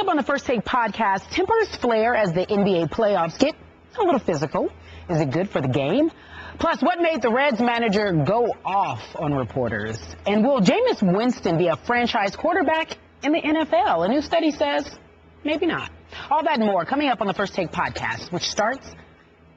up on the First Take podcast, tempers flare as the NBA playoffs get a little physical. Is it good for the game? Plus, what made the Reds manager go off on reporters? And will Jameis Winston be a franchise quarterback in the NFL? A new study says maybe not. All that and more coming up on the First Take podcast, which starts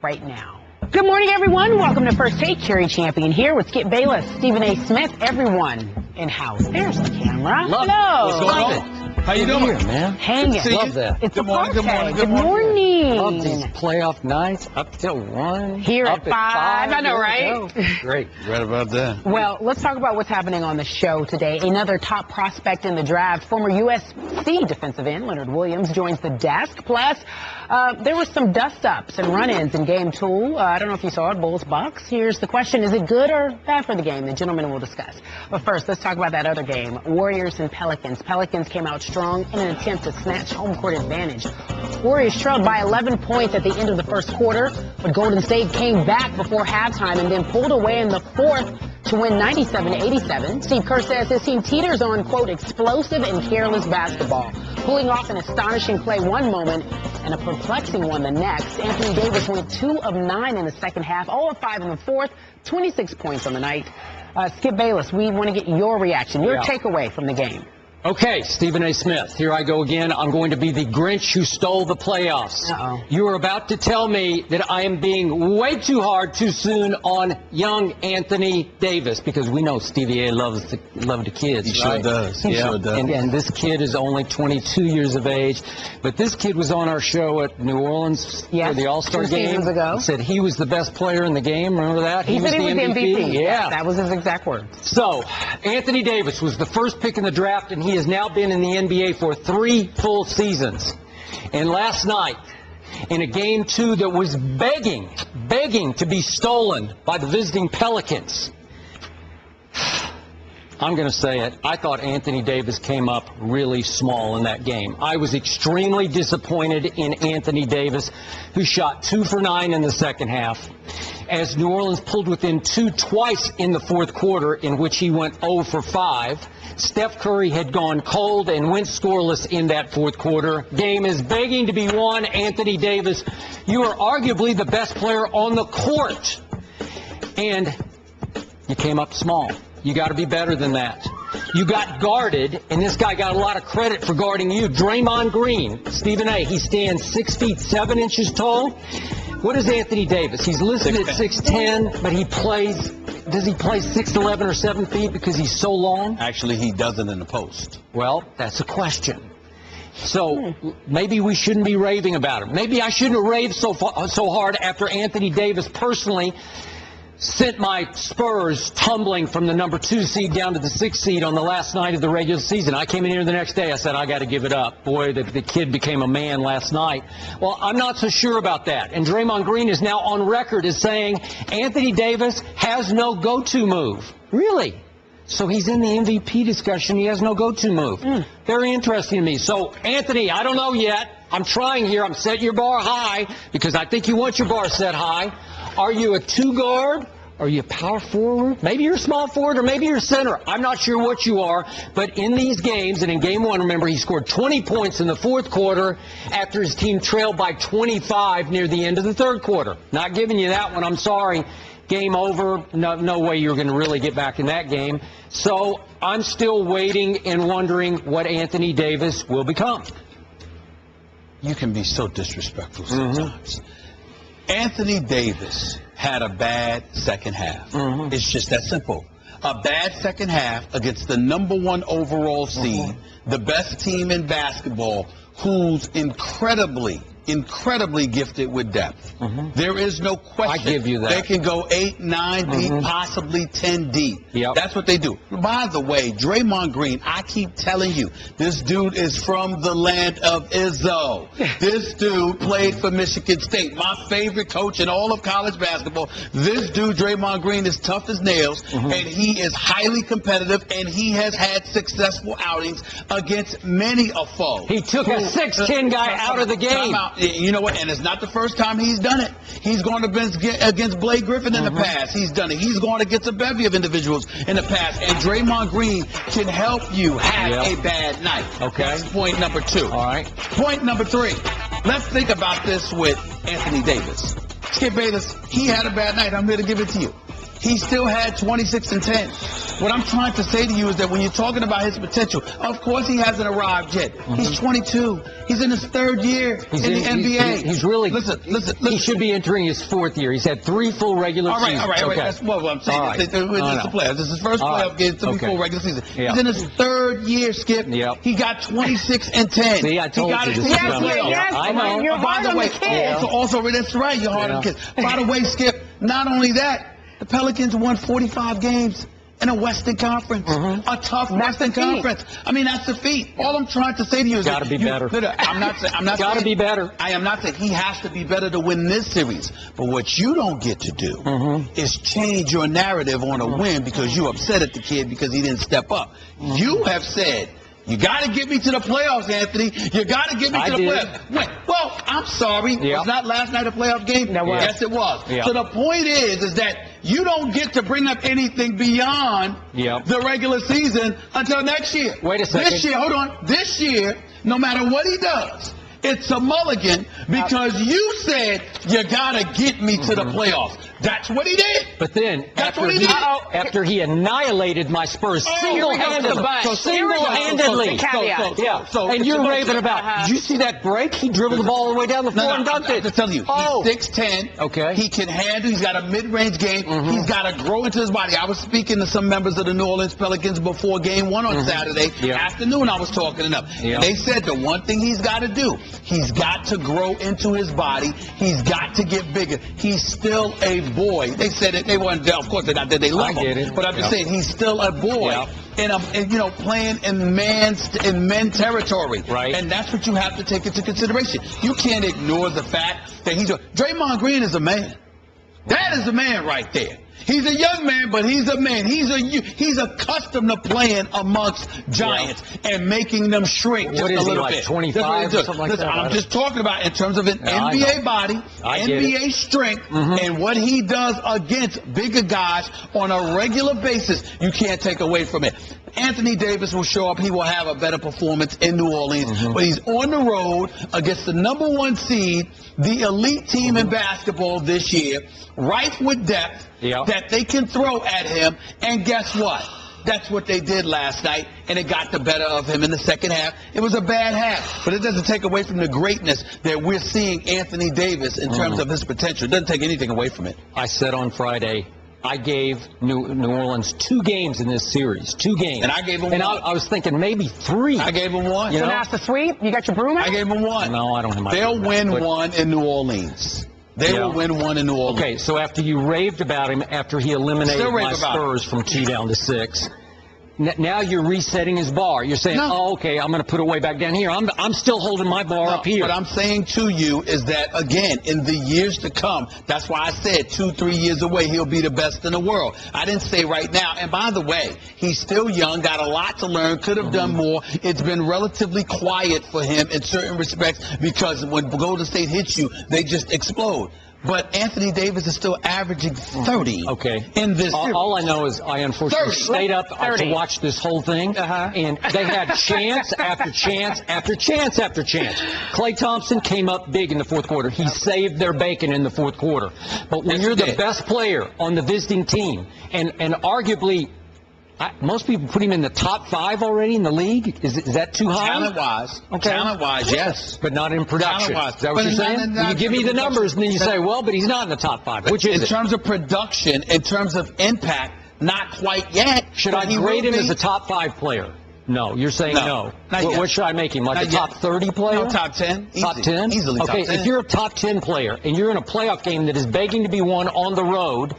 right now. Good morning, everyone. Welcome to First Take. Carrie Champion here with Skip Bayless, Stephen A. Smith, everyone in-house. There's the camera. Hello. What's going on? How you doing? Here, man. Hanging. Love that. It's Good morning, good morning, Good morning. Love these playoff nights up till 1. Here up at 5. I know, right? Great. Right about that. Well, let's talk about what's happening on the show today. Another top prospect in the draft, former USC defensive end Leonard Williams, joins the desk. Plus, there were some dust-ups and run-ins in Game 2. I don't know if you saw it, Bulls-Bucks. Here's the question. Is it good or bad for the game? The gentlemen will discuss. But first, let's talk about that other game, Warriors and Pelicans. Pelicans came out strong in an attempt to snatch home court advantage. Warriors trailed by 11 points at the end of the first quarter, but Golden State came back before halftime and then pulled away in the fourth to win 97-87. Steve Kerr says his team teeters on, quote, explosive and careless basketball, pulling off an astonishing play one moment and a perplexing one the next. Anthony Davis went 2 of 9 in the second half, 0 of 5 in the fourth, 26 points on the night. Skip Bayless, we want to get your reaction, your takeaway from the game. Okay, Stephen A. Smith, here I go again. I'm going to be the Grinch who stole the playoffs. Uh-oh. You are about to tell me that I am being way too hard too soon on young Anthony Davis, because we know Stevie A. loves the kids. He right? sure does. He sure does. And this kid is only 22 years of age. But this kid was on our show at New Orleans for the All-Star 2 game. seasons ago. He said he was the best player in the game. Remember that? He said he was the MVP. Yeah. That was his exact words. So, Anthony Davis was the first pick in the draft, and he has now been in the NBA for 3 full seasons. And last night, in a Game 2 that was begging to be stolen by the visiting Pelicans, I'm going to say it, I thought Anthony Davis came up really small in that game. I was extremely disappointed in Anthony Davis, who shot 2 for 9 in the second half, as New Orleans pulled within 2 twice in the fourth quarter, in which he went 0 for 5. Steph Curry had gone cold and went scoreless in that fourth quarter. Game is begging to be won. Anthony Davis, you are arguably the best player on the court, and you came up small. You got to be better than that. You got guarded, and this guy got a lot of credit for guarding you. Draymond Green, Stephen A., he stands 6 feet 7 inches tall. What is Anthony Davis? He's listed at 6'10", but he plays, does he play 6'11" or 7 feet because he's so long? Actually, he doesn't in the post. Well, that's a question. So maybe we shouldn't be raving about him. Maybe I shouldn't have raved so hard after Anthony Davis personally sent my Spurs tumbling from the number 2 seed down to the 6th seed on the last night of the regular season. I came in here the next day. I said, I got to give it up. Boy, the kid became a man last night. Well, I'm not so sure about that. And Draymond Green is now on record as saying Anthony Davis has no go-to move. Really? So he's in the MVP discussion. He has no go-to move. Very interesting to me. So, Anthony, I don't know yet. I'm trying here. I'm setting your bar high because I think you want your bar set high. Are you a 2-guard? Are you a power forward? Maybe you're a small forward, or maybe you're a center. I'm not sure what you are. But in these games, and in Game 1, remember, he scored 20 points in the fourth quarter after his team trailed by 25 near the end of the third quarter. Not giving you that one. I'm sorry. Game over. No way you're going to really get back in that game. So I'm still waiting and wondering what Anthony Davis will become. You can be so disrespectful sometimes. Anthony Davis had a bad second half. It's just that simple. A bad second half against the number 1 overall seed, the best team in basketball, who's incredibly gifted with depth. There is no question. I give you that. They can go 8, 9 deep, possibly 10 deep. Yep. That's what they do. By the way, Draymond Green, I keep telling you, this dude is from the land of Izzo. This dude played for Michigan State, my favorite coach in all of college basketball. This dude, Draymond Green, is tough as nails, and he is highly competitive, and he has had successful outings against many a foe. He took a 6'10" guy out of the game. You know what? And it's not the first time he's done it. He's gone against Blake Griffin in the past. He's done it. He's gone against a bevy of individuals in the past. And Draymond Green can help you have a bad night. Okay. That's point number 2. All right. Point number 3. Let's think about this with Anthony Davis. Skip Bayless, he had a bad night. I'm here to give it to you. He still had 26 and 10. What I'm trying to say to you is that when you're talking about his potential, of course he hasn't arrived yet. He's 22. He's in his 3rd year in the NBA. He's really... Listen. He should be entering his 4th year. He's had 3 full regular seasons. All right. Okay. That's what I'm saying. Right. This is the playoffs. This is his first playoff game, 3 full regular season. Yeah. He's in his 3rd year, Skip. Yep. He got 26 and 10. See, I told you this is coming. Yes, I know. you're By hard the on way, the kids. also, that's right, you're hard on the kids. By the way, Skip, not only that, the Pelicans won 45 games in a Western Conference, a tough Western Conference. I mean, that's the feat. All I'm trying to say to you is got to be better. I'm not got to be better. I am not saying he has to be better to win this series. But what you don't get to do is change your narrative on a win because you upset at the kid because he didn't step up. You have said, you got to get me to the playoffs, Anthony. You got to get me to the playoffs. Well, I'm sorry. Was not last night a playoff game? Yes, it was. So the point is that you don't get to bring up anything beyond the regular season until next year. Wait a second. This year, hold on. This year, no matter what he does, it's a mulligan because you said you got to get me to the playoffs. That's what he did. But then, after he annihilated my Spurs single-handedly. And you're raving about, did you see that break? He dribbled the ball all the way down the floor and dunked it. I'm telling you, he's 6'10". Okay. He can handle, he's got a mid-range game. He's got to grow into his body. I was speaking to some members of the New Orleans Pelicans before game 1 on Saturday afternoon. I was talking to them. And they said the one thing he's got to do, he's got to grow into his body. He's got to get bigger. He's still a boy. They said it. They weren't. Of course, they're not. They love him. But I'm just saying, he's still a boy. And you know, playing in men territory. Right. And that's what you have to take into consideration. You can't ignore the fact that Draymond Green is a man. That is a man right there. He's a young man, but he's a man. He's accustomed to playing amongst giants and making them shrink just a little bit. 25 or something like that? I'm just talking about in terms of an NBA body, NBA strength, and what he does against bigger guys on a regular basis. You can't take away from it. Anthony Davis will show up. He will have a better performance in New Orleans, but he's on the road against the number 1 seed, the elite team in basketball this year, rife with depth that they can throw at him. And guess what? That's what they did last night, and it got the better of him in the second half. It was a bad half, but it doesn't take away from the greatness that we're seeing Anthony Davis in terms of his potential. It doesn't take anything away from it. I said on Friday, I gave New Orleans 2 games in this series. 2 games. And I gave them 1. And I was thinking maybe 3. I gave them 1. So now it's the sweep? You got your broom out? I gave them 1. No, I don't have my They'll broom win out, 1 in New Orleans. They will win 1 in New Orleans. Okay, so after you raved about him, after he eliminated my Spurs from 2 down to 6, now you're resetting his bar. You're saying, okay, I'm going to put it way back down here. I'm still holding my bar up here. What I'm saying to you is that, again, in the years to come, that's why I said 2-3 years away, he'll be the best in the world. I didn't say right now. And by the way, he's still young, got a lot to learn, could have done more. It's been relatively quiet for him in certain respects because when Golden State hits you, they just explode. But Anthony Davis is still averaging 30 in this series. All I know is I unfortunately stayed up to watch this whole thing, and they had chance after chance after chance after chance. Klay Thompson came up big in the 4th quarter. He saved their bacon in the 4th quarter. But when you're the best player on the visiting team, and arguably most people put him in the top 5 already in the league. Is that too high? Talent-wise. Okay. Talent-wise, yes. But not in production. Talent-wise. Is that what you're saying? You give me the numbers, and then you say, well, but he's not in the top 5. Which is in terms of production, in terms of impact, not quite yet. Should I grade him as a top 5 player? No. You're saying no. What should I make him? Like a top 30 player? No, top 10. Top 10? Easily top 10. Okay, if you're a top 10 player, and you're in a playoff game that is begging to be won on the road,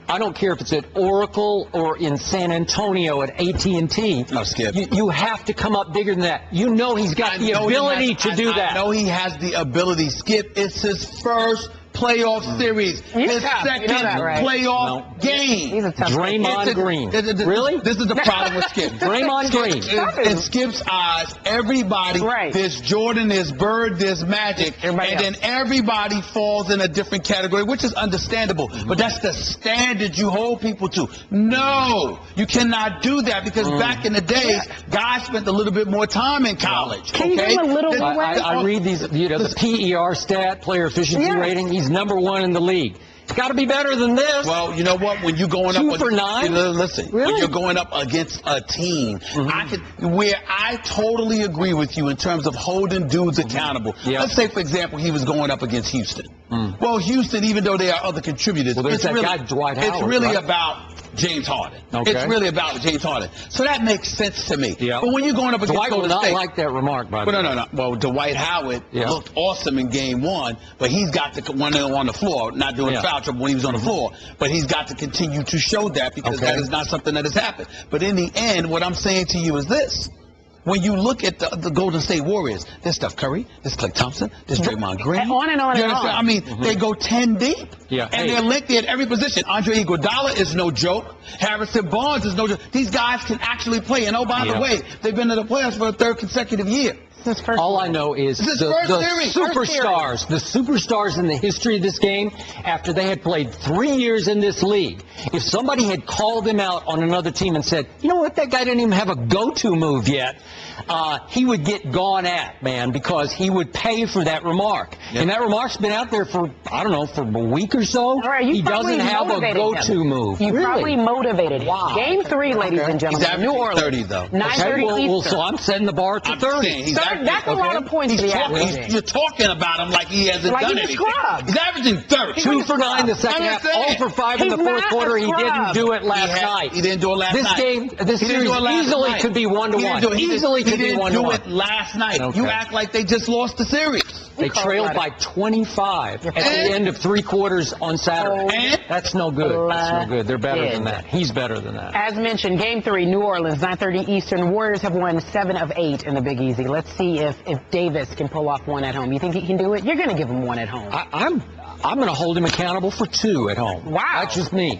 I don't care if it's at Oracle or in San Antonio at AT&T. No, Skip. You have to come up bigger than that. You know he's got the ability to do that. I know he has the ability, Skip. It's his first playoff series. His tough. second You know that, right? playoff game. He's a tough Draymond Green. Really? This is the problem with Skip. Draymond Green. In Skip's eyes, everybody, there's Jordan, there's Bird, there's Magic, then everybody falls in a different category, which is understandable. But that's the standard you hold people to. No, you cannot do that because back in the days, guys spent a little bit more time in college. Can you give him a little leeway? I read these, the PER stat, player efficiency rating. He's #1 in the league. It's got to be better than this. Well, you know what? When you're going up, 2 for 9. Listen, when you're going up against a team, I totally agree with you in terms of holding dudes accountable. Let's say, for example, he was going up against Houston. Well, Houston, even though there are other contributors, there's that guy Dwight Howard. It's really about James Harden. It's really about James Harden. So that makes sense to me. But when you're going up against Dwight Golden will not State, like that remark, by the way. No. Well, Dwight Howard looked awesome in Game 1, but he's got to when they're on the floor, not doing foul trouble when he was on the floor. But he's got to continue to show that because that is not something that has happened. But in the end, what I'm saying to you is this. When you look at the Golden State Warriors, there's Steph Curry, there's Klay Thompson, there's Draymond Green. On and on you and on. I mean, they go 10 deep. And they're lengthy at every position. Andre Iguodala is no joke. Harrison Barnes is no joke. These guys can actually play. And oh, by the way, they've been to the playoffs for a 3rd consecutive year. All I know is the superstars in the history of this game, after they had played 3 years in this league, if somebody had called him out on another team and said, you know what, that guy didn't even have a go-to move yet, he would get gone at, man, because he would pay for that remark. And that remark's been out there for, I don't know, for a week or so. He doesn't have a go-to move. You probably motivated him. Wow. Game 3, ladies and gentlemen. New Orleans. 30, though. 9:30 Eastern. So I'm setting the bar to 30. That's a lot of points to be averaging. You're talking about him like he hasn't done anything. He's averaging 30. 2 for 9 the second half. 0 for 5 in the fourth quarter. He didn't do it last night. He didn't do it last night. This series easily could be 1-1. Easily could be 1-1. He didn't do it last night. You act like they just lost the series. They trailed by 25 at the end of 3 quarters on Saturday. That's no good. That's no good. They're better than that. He's better than that. As mentioned, Game 3, New Orleans, 9:30 Eastern. Warriors have won 7 of 8 in the Big Easy. Let's see if Davis can pull off 1 at home. You think he can do it? You're going to give him 1 at home. I'm going to hold him accountable for 2 at home. Wow. That's just me.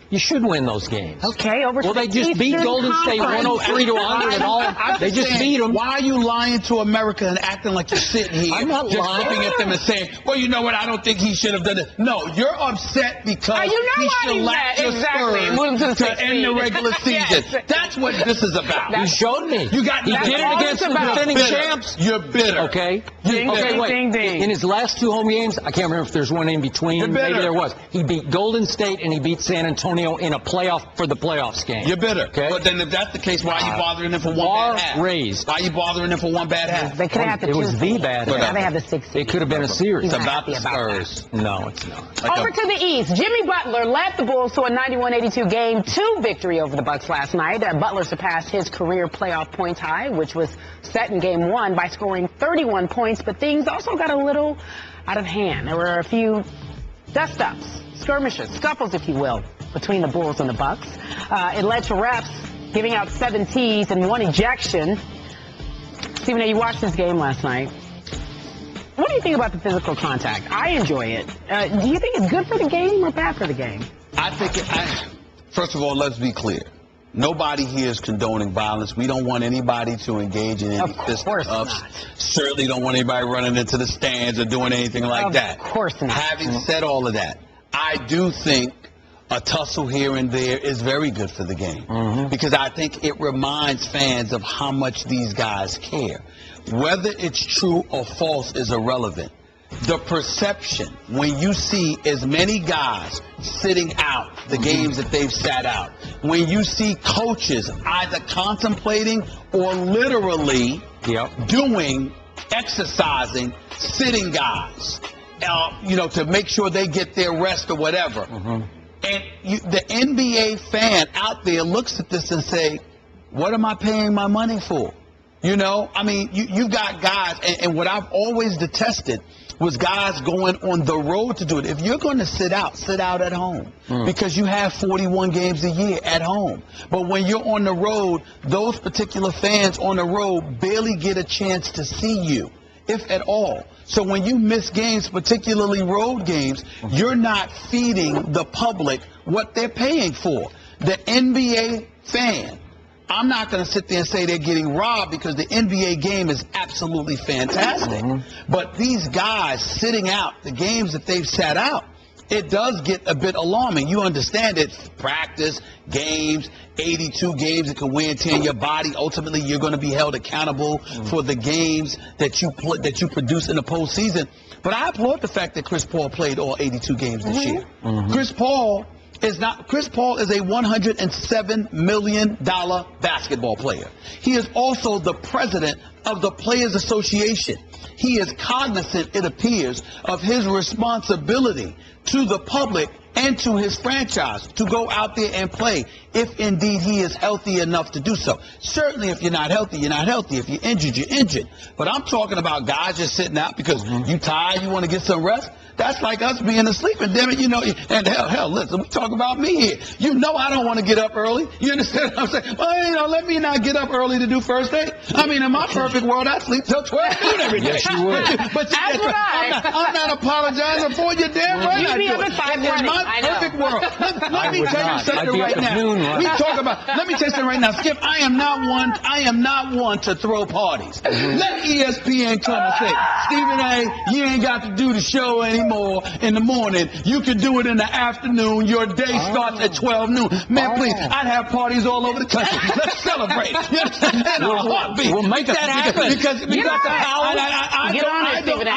You should win those games. Okay, over to they just beat Golden State 103-100 and all. They just beat them. Why are you lying to America and acting like you're sitting here? I'm not just lying. looking at them and saying, well, you know what? I don't think he should have done it. No, you're upset because he shellacked your Spurs to end the regular season. That's what this is about. You showed me. You got he did it against the defending champs. You're bitter. Okay. Ding, wait. ding, ding. In his last 2 home games, I can't remember if there's one in between. Maybe there was. He beat Golden State and he beat San Antonio in a playoffs game. You're bitter. Okay. But then if that's the case, why are you bothering them for 1 bad half? Raised. Why are you bothering them for 1 bad half? They could have had It was the bad half. Now they have the 6. It could have been a series. It's about the Spurs. No, it's not. Over to the East, Jimmy Butler led the Bulls to a 91-82 Game 2 victory over the Bucks last night. Butler surpassed his career playoff points high, which was set in Game 1 by scoring 31 points, but things also got a little out of hand. There were a few dust-ups, skirmishes, scuffles, if you will, between the Bulls and the Bucks. It led to refs giving out 7 tees and 1 ejection. Stephen A., you watched this game last night. What do you think about the physical contact? I enjoy it. Do you think it's good for the game or bad for the game? I think first of all, let's be clear. Nobody here is condoning violence. We don't want anybody to engage in any fist-ups. Certainly don't want anybody running into the stands or doing anything like that. Of course not. Having said all of that, I do think a tussle here and there is very good for the game because I think it reminds fans of how much these guys care. Whether it's true or false is irrelevant. The perception, when you see as many guys sitting out the games that they've sat out, when you see coaches either contemplating or literally exercising, sitting guys, to make sure they get their rest or whatever. And the NBA fan out there looks at this and say, what am I paying my money for? I mean, you've got guys, and what I've always detested was guys going on the road to do it. If you're going to sit out at home because you have 41 games a year at home. But when you're on the road, those particular fans on the road barely get a chance to see you if at all. So when you miss games, particularly road games, you're not feeding the public what they're paying for. The NBA fan, I'm not going to sit there and say they're getting robbed, because the NBA game is absolutely fantastic. But these guys sitting out the games that they've sat out, it does get a bit alarming. You understand it, practice, games, 82 games that can wear and tear your body. Ultimately, you're going to be held accountable for the games that you produce in the postseason. But I applaud the fact that Chris Paul played all 82 games this year. Chris Paul is a $107 million basketball player. He is also the president of the Players Association. He is cognizant, it appears, of his responsibility to the public and to his franchise to go out there and play, if indeed he is healthy enough to do so. Certainly, if you're not healthy, you're not healthy. If you're injured, you're injured. But I'm talking about guys just sitting out because you tired, you want to get some rest. That's like us being asleep. And damn it, you know, and hell, listen, we talk about me here. You know I don't want to get up early. You understand what I'm saying? Well, you know, let me not get up early to do first aid. I mean, in my perfect world, I sleep till 12 noon every day. Yes, you would. But I'm not apologizing for you, damn right. You'd be up at 5:30. In my perfect world. Let me tell you something right now. Noon, We talk about. Let me tell you something right now, Skip. I am not one to throw parties. Let ESPN come and say, Stephen A, you ain't got to do the show anymore in the morning. You can do it in the afternoon. Your day starts at 12 noon. Man, please, I'd have parties all over the country. Let's celebrate. You understand? In a heartbeat. We'll make that happen. Because we got the power. I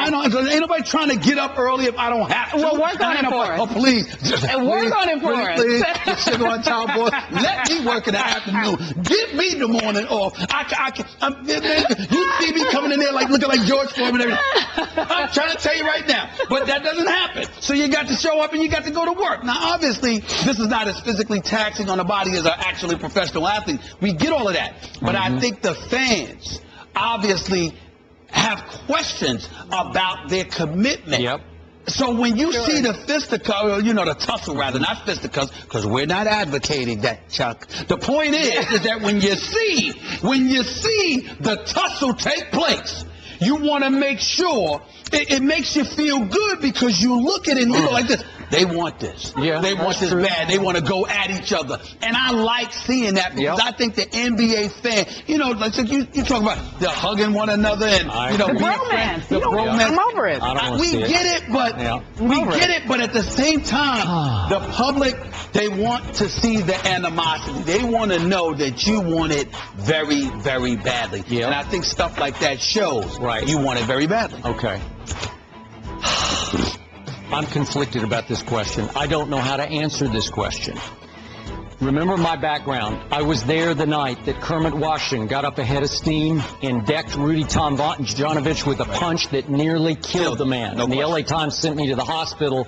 don't. Ain't nobody trying to get up early if I don't have to. Well, work on it for us. Oh, please. Work on it for us. Please, sugar on top, boy. Let me work in the afternoon. Give me the morning off. You see me coming in there like looking like George Foreman and everything. I'm trying to tell you right now. But that doesn't happen. So you got to show up and you got to go to work. Now, obviously, this is not as physically taxing on the body as an actually professional athlete. We get all of that. But I think the fans obviously have questions about their commitment. Yep. So when you see the fisticuffs, you know, the tussle rather, not fisticuffs, because we're not advocating that, Chuck. The point is that when you see the tussle take place, you want to make sure it makes you feel good, because you look at it and you go like this. They want this. Yeah, they want this bad. They want to go at each other. And I like seeing that, because I think the NBA fan, you know, like you talk about the hugging one another and, you know, the being bromance. friends. The bromance. I'm over it. We get it, but at the same time, the public, they want to see the animosity. They want to know that you want it very, very badly. Yep. And I think stuff like that shows you want it very badly. Okay. I'm conflicted about this question. I don't know how to answer this question. Remember my background. I was there the night that Kermit Washington got up ahead of steam and decked Rudy Tomjanovich with a punch that nearly killed the man. No and the question. LA Times sent me to the hospital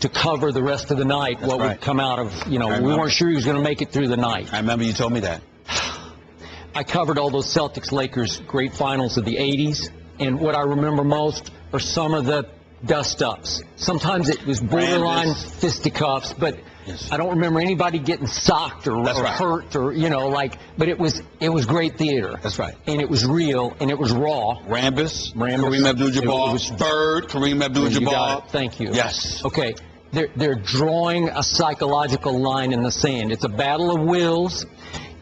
to cover the rest of the night. What would come out of, you know, we weren't sure he was going to make it through the night. I remember you told me that. I covered all those Celtics-Lakers great finals of the 80s, and what I remember most are some of the dust-ups. Sometimes it was borderline fisticuffs, but I don't remember anybody getting socked or hurt or, you know, like, but it was great theater. That's right. And it was real, and it was raw. Rambis, Kareem Abdul-Jabbar, Bird, Kareem Abdul-Jabbar. Thank you. Yes. Okay. They're drawing a psychological line in the sand. It's a battle of wills,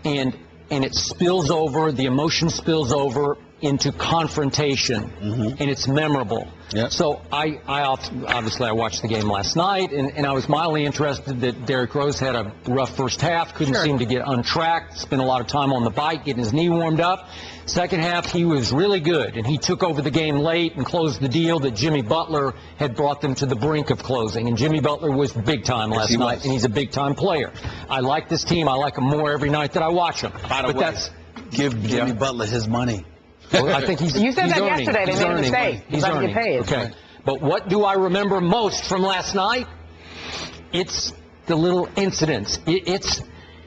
and it spills over, the emotion spills over into confrontation, and it's memorable. Yep. So I obviously watched the game last night, and I was mildly interested that Derrick Rose had a rough first half, couldn't seem to get untracked, spent a lot of time on the bike, getting his knee warmed up. Second half, he was really good, and he took over the game late and closed the deal that Jimmy Butler had brought them to the brink of closing. And Jimmy Butler was big time last night, and he's a big time player. I like this team. I like them more every night that I watch them. By the way, give Jimmy Butler his money. Well, I think You said that yesterday. They made a mistake. He's about to get paid. Okay. But what do I remember most from last night? It's the little incidents. It's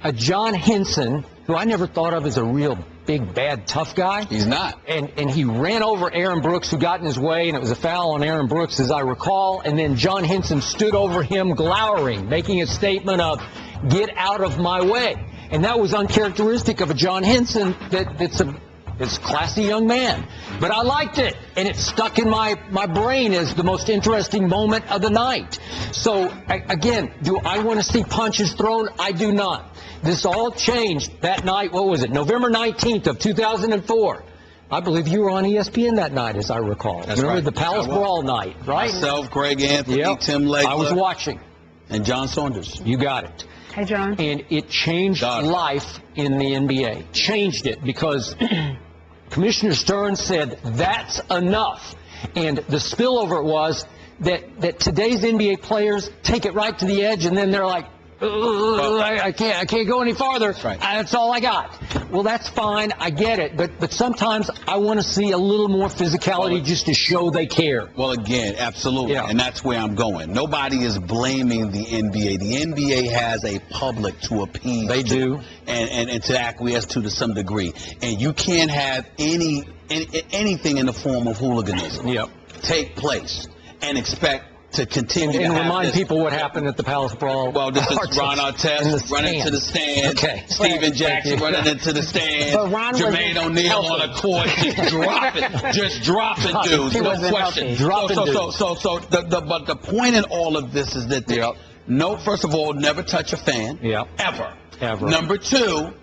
a John Henson, who I never thought of as a real big, bad, tough guy. He's not. And he ran over Aaron Brooks, who got in his way, and it was a foul on Aaron Brooks, as I recall. And then John Henson stood over him glowering, making a statement of, "Get out of my way." And that was uncharacteristic of a John Henson that's a It's a classy young man. But I liked it, and it stuck in my brain as the most interesting moment of the night. So, again, do I want to see punches thrown? I do not. This all changed that night, what was it, November 19th of 2004. I believe you were on ESPN that night, as I recall. That's Remember right. the Palace Brawl night, right? Myself, Greg Anthony, Yep. Tim Legler. I was watching. And John Saunders. You got it. Hey, John. And it changed life in the NBA. Changed it because Commissioner Stern said, that's enough. And the spillover was that today's NBA players take it right to the edge, and then they're like, I can't go any farther. Right. That's all I got. Well, that's fine. I get it. But sometimes I want to see a little more physicality just to show they care. Well, again, absolutely. Yeah. And that's where I'm going. Nobody is blaming the NBA. The NBA has a public to appease. They do. And to acquiesce to some degree. And you can't have anything in the form of hooliganism take place and expect to continue and to remind people what happened at the Palace Brawl. Well, this is Ron Artest running to the stand. Okay. Steven Jackson running into the stand. But Ron Jermaine O'Neal on the court just dropping dudes. He No wasn't question. healthy. But the point in all of this is that first of all, never touch a fan. Ever. Number two,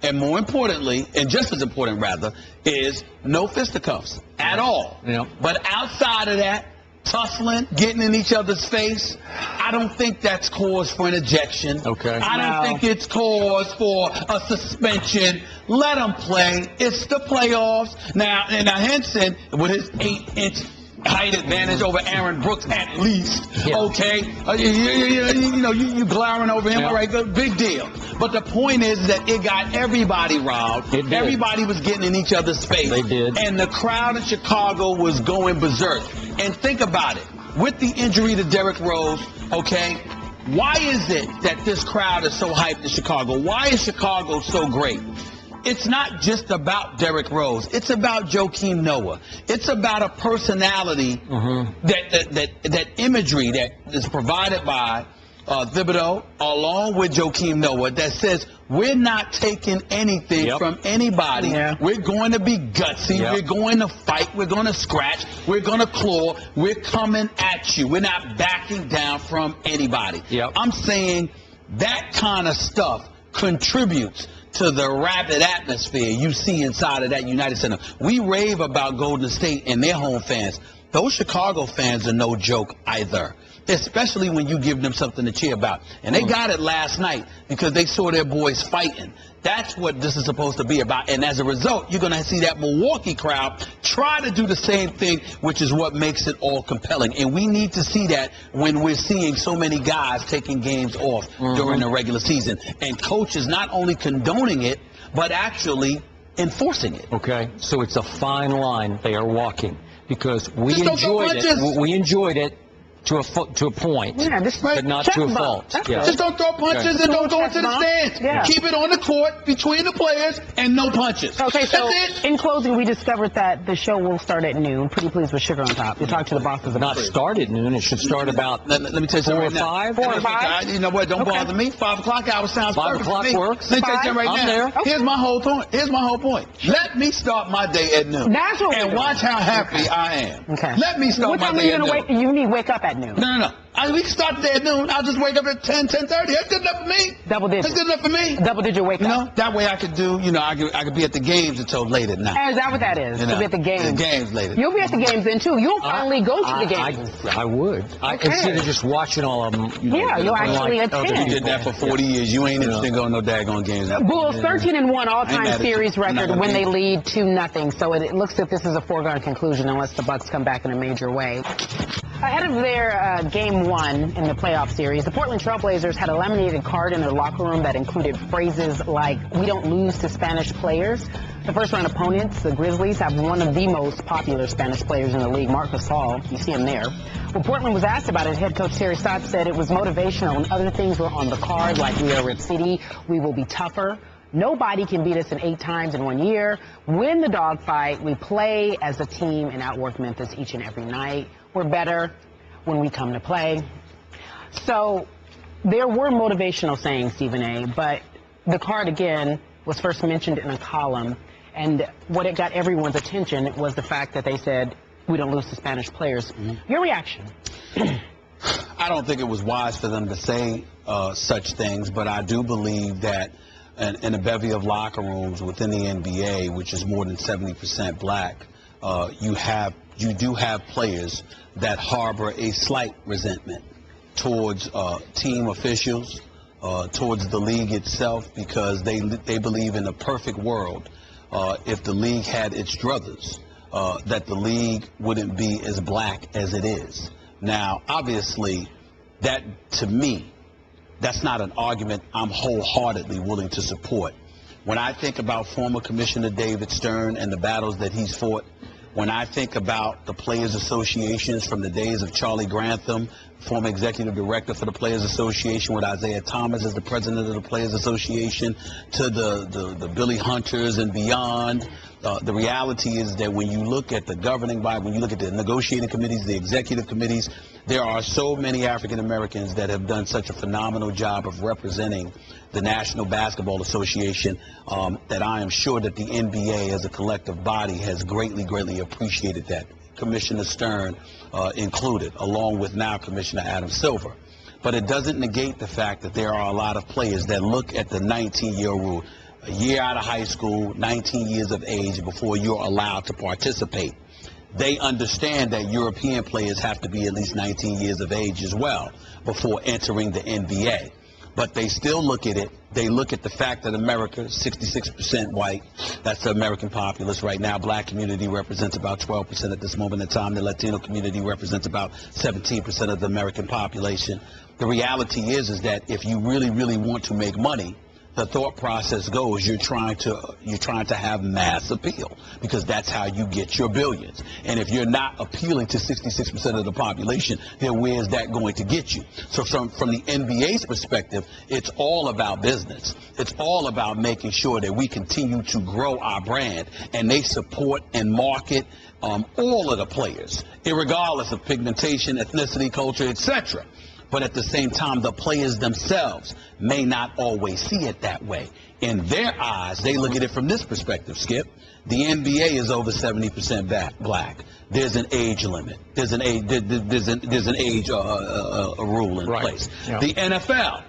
and more importantly, and just as important rather, is no fisticuffs at all. But outside of that, tussling, getting in each other's face, I don't think that's cause for an ejection. I don't think it's cause for a suspension. Let them play. It's the playoffs. Now Henson, with his 8-inch height advantage over Aaron Brooks at least, you glowering over him, all right, good, big deal. But the point is that it got everybody riled. Everybody was getting in each other's face. They did. And the crowd in Chicago was going berserk. And think about it. With the injury to Derrick Rose, why is it that this crowd is so hyped in Chicago? Why is Chicago so great? It's not just about Derrick Rose. It's about Joakim Noah. It's about a personality, that imagery that is provided by Thibodeau, along with Joakim Noah, that says we're not taking anything from anybody. We're going to be gutsy. We're going to fight. We're going to scratch. We're going to claw. We're coming at you. We're not backing down from anybody. I'm saying that kind of stuff contributes to the rabid atmosphere you see inside of that United Center. We rave about Golden State and their home fans. Those Chicago fans are no joke either, especially when you give them something to cheer about. And they got it last night because they saw their boys fighting. That's what this is supposed to be about. And as a result, you're going to see that Milwaukee crowd try to do the same thing, which is what makes it all compelling. And we need to see that when we're seeing so many guys taking games off during the regular season. And coaches not only condoning it, but actually enforcing it. So it's a fine line they are walking, because we Just don't throw enjoyed it. punches. We enjoyed it to a point, but not to a fault. Just don't throw punches and don't go into the stands. Keep it on the court between the players and no punches. So That's it. in closing, we discovered that the show will start at noon. Pretty pleased with sugar on top. You talk to the bosses about Not start at noon. It should start about Let me tell you something right now. 4 or 5. You know what? Don't bother me. 5 o'clock hour sounds 5 perfect o'clock for me. works. Let me tell you something right I'm now. there. Okay. Here's my whole point. Let me start my day at noon. That's what we're and doing. watch how happy I am. Let me start What my time are day you at going to noon. wake? You need to wake up at noon. No. We can start the day at noon. I'll just wake up at 10:30. That's good enough for me. Double digit. That's good enough for me. Double digit wake up. That way I could do, I could be at the games until late at night. Is that what that is? To be at the games. The games later. You'll be at the games then, too. You'll finally go to the games. I would. Instead of just watching all of them. You'll actually attend. You did that for 40 years. You ain't interested in going to no daggone games. Bulls 13-1 all-time series record when they lead 2-0. So it looks like this is a foregone conclusion unless the Bucks come back in a major way. Ahead of their Game 1 in the playoff series, the Portland Trailblazers had a laminated card in their locker room that included phrases like, "We don't lose to Spanish players." The first-round opponents, the Grizzlies, have one of the most popular Spanish players in the league, Marc Gasol. You see him there. When Portland was asked about it, head coach Terry Stotts said it was motivational and other things were on the card, like we are Rip City, we will be tougher. Nobody can beat us in 8 times in 1 year. Win the dogfight. We play as a team and outwork Memphis each and every night. We're better when we come to play. So there were motivational sayings, Stephen A., but the card, again, was first mentioned in a column. And what it got everyone's attention was the fact that they said, we don't lose to Spanish players. Your reaction? I don't think it was wise for them to say such things, but I do believe that in a bevy of locker rooms within the NBA, which is more than 70% black, you do have players that harbor a slight resentment towards team officials, towards the league itself, because they believe in a perfect world, if the league had its druthers, that the league wouldn't be as black as it is. Now, obviously, that, to me, that's not an argument I'm wholeheartedly willing to support. When I think about former Commissioner David Stern and the battles that he's fought, when I think about the Players Associations from the days of Charlie Grantham, former executive director for the Players Association, with Isaiah Thomas as the president of the Players Association, to the Billy Hunters and beyond, the reality is that when you look at the governing body, when you look at the negotiating committees, the executive committees, there are so many African Americans that have done such a phenomenal job of representing the National Basketball Association, that I am sure that the NBA as a collective body has greatly appreciated that. Commissioner Stern included, along with now Commissioner Adam Silver. But it doesn't negate the fact that there are a lot of players that look at the 19-year rule, a year out of high school, 19 years of age before you're allowed to participate. They understand that European players have to be at least 19 years of age as well before entering the NBA. But they still look at it. They look at the fact that America is 66% white. That's the American populace right now. Black community represents about 12% at this moment in time. The Latino community represents about 17% of the American population. The reality is that if you really want to make money, the thought process goes, you're trying to have mass appeal, because that's how you get your billions. And if you're not appealing to 66% of the population, then where's that going to get you? So from the NBA's perspective, it's all about business. It's all about making sure that we continue to grow our brand, and they support and market all of the players, irregardless of pigmentation, ethnicity, culture, etc. But at the same time, the players themselves may not always see it that way. In their eyes, they look at it from this perspective, Skip. The NBA is over 70% black. There's an age limit. There's an age rule in place. Yeah. The NFL,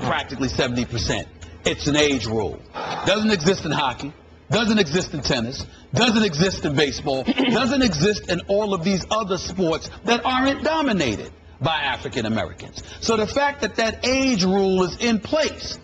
practically 70%. It's an age rule. Doesn't exist in hockey. Doesn't exist in tennis. Doesn't exist in baseball. Doesn't exist in all of these other sports that aren't dominated by African Americans. So the fact that that age rule is in place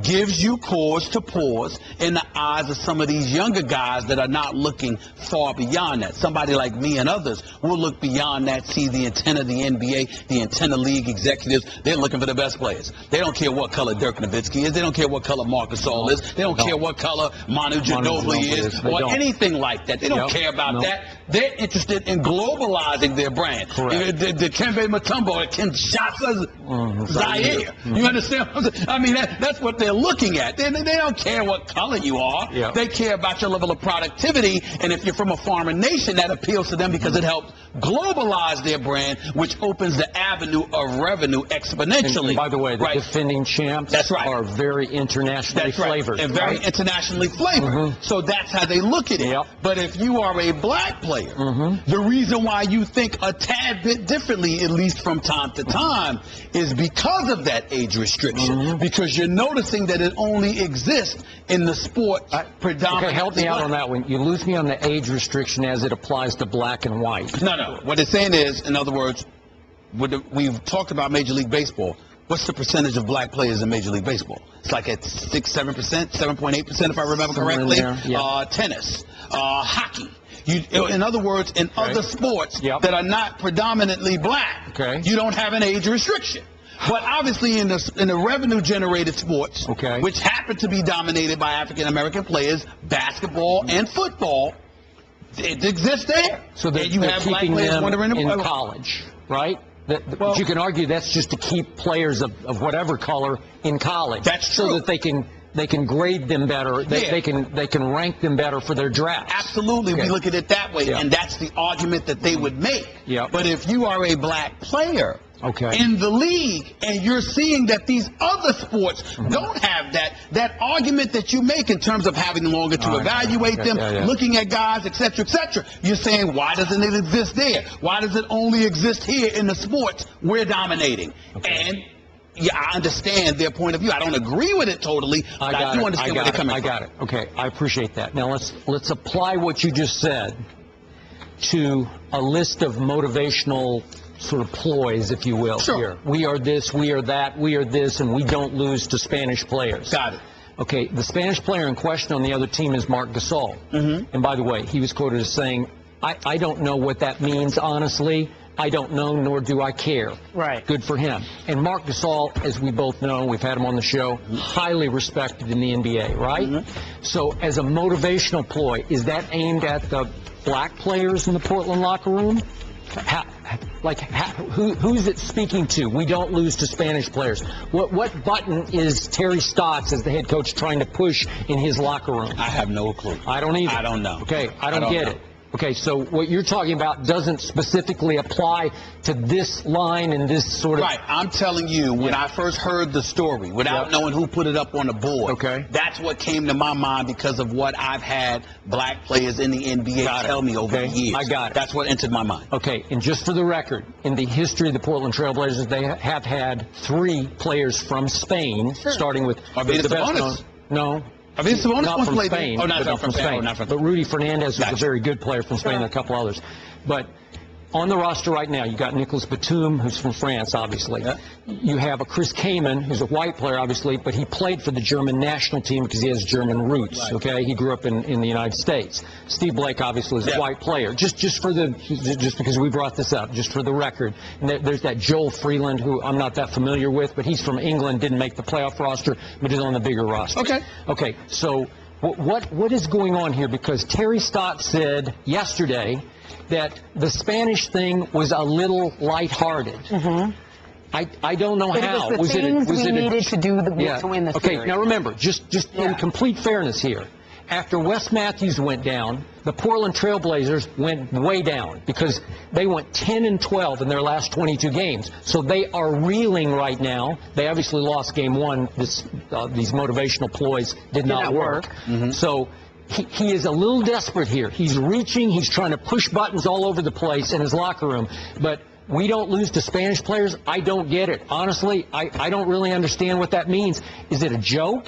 gives you cause to pause in the eyes of some of these younger guys that are not looking far beyond that. Somebody like me and others will look beyond that, see the intent of the NBA, the intent of league executives. They're looking for the best players. They don't care what color Dirk Nowitzki is. They don't care what color Marc Gasol is. They don't care what color Manu Ginobili is or anything like that. They don't care about that. They're interested in globalizing their brand. The Kembe Mutombo, Kinshasa, Zaire. You understand? I mean, that's what they're looking at. They don't care what color you are. Yeah. They care about your level of productivity. And if you're from a foreign nation, that appeals to them because it helps globalize their brand, which opens the avenue of revenue exponentially. And by the way, the defending champs are very internationally flavored. And very internationally flavored. So that's how they look at it. Yep. But if you are a black player, the reason why you think a tad bit differently, at least from time to time, is because of that age restriction. Because you're noticing that it only exists in the sport predominantly. Okay, help me out on that one. You lose me on the age restriction as it applies to black and white. No. What it's saying is, in other words, we've talked about Major League Baseball. What's the percentage of black players in Major League Baseball? It's like at 7%, 7.8%, if I remember correctly. Tennis, hockey. In other words, in other sports that are not predominantly black, you don't have an age restriction. But obviously in the revenue-generated sports, which happen to be dominated by African-American players, basketball and football, it exists there. So that you have black players in college, right? But you can argue that's just to keep players of whatever color in college. That's true. So that they can grade them better. They can rank them better for their draft. Absolutely, we look at it that way, and that's the argument that they would make. But if you are a black player in the league, and you're seeing that these other sports don't have that argument that you make in terms of having longer to evaluate them, looking at guys, etc., etc. You're saying, why doesn't it exist there? Why does it only exist here in the sports we're dominating? And yeah, I understand their point of view. I don't agree with it totally, but I do understand where they're coming from. I got it. Okay, I appreciate that. Now let's apply what you just said to a list of motivational sort of ploys, if you will. Sure. Here. We are this, we are that, we are this, and we don't lose to Spanish players. Got it. Okay, the Spanish player in question on the other team is Marc Gasol. And by the way, he was quoted as saying, I don't know what that means, honestly. I don't know, nor do I care. Right. Good for him. And Marc Gasol, as we both know, we've had him on the show, highly respected in the NBA, right? So as a motivational ploy, is that aimed at the black players in the Portland locker room? Who's it speaking to? We don't lose to Spanish players. What button is Terry Stotts, as the head coach, trying to push in his locker room? I have no clue. I don't either. I don't know. Okay, I don't get it. Okay, so what you're talking about doesn't specifically apply to this line and this sort of... Right, I'm telling you, when I first heard the story, without knowing who put it up on the board, that's what came to my mind because of what I've had black players in the NBA tell me over the years. I got it. That's what entered my mind. Okay, and just for the record, in the history of the Portland Trailblazers, they have had 3 players from Spain, starting with... Are they the best known? No. Not from Spain. Oh, not from Spain. But Rudy Fernandez was a very good player from Spain, and a couple others. But on the roster right now, you got Nicolas Batum, who's from France, obviously. You have a Chris Kaman, who's a white player, obviously, but he played for the German national team because he has German roots, okay? He grew up in the United States. Steve Blake, obviously, is a white player. Just because we brought this up, just for the record. And there's that Joel Freeland, who I'm not that familiar with, but he's from England, didn't make the playoff roster, but is on the bigger roster. Okay, so what is going on here? Because Terry Stott said yesterday that the Spanish thing was a little lighthearted. I don't know how. It was the things we needed to do to win the series. Okay, now remember, just in complete fairness here, after Wes Matthews went down, the Portland Trailblazers went way down because they went 10-12 in their last 22 games. So they are reeling right now. They obviously lost game 1. These motivational ploys did not work. So he is a little desperate here. He's reaching. He's trying to push buttons all over the place in his locker room. But we don't lose to Spanish players. I don't get it. Honestly, I don't really understand what that means. Is it a joke?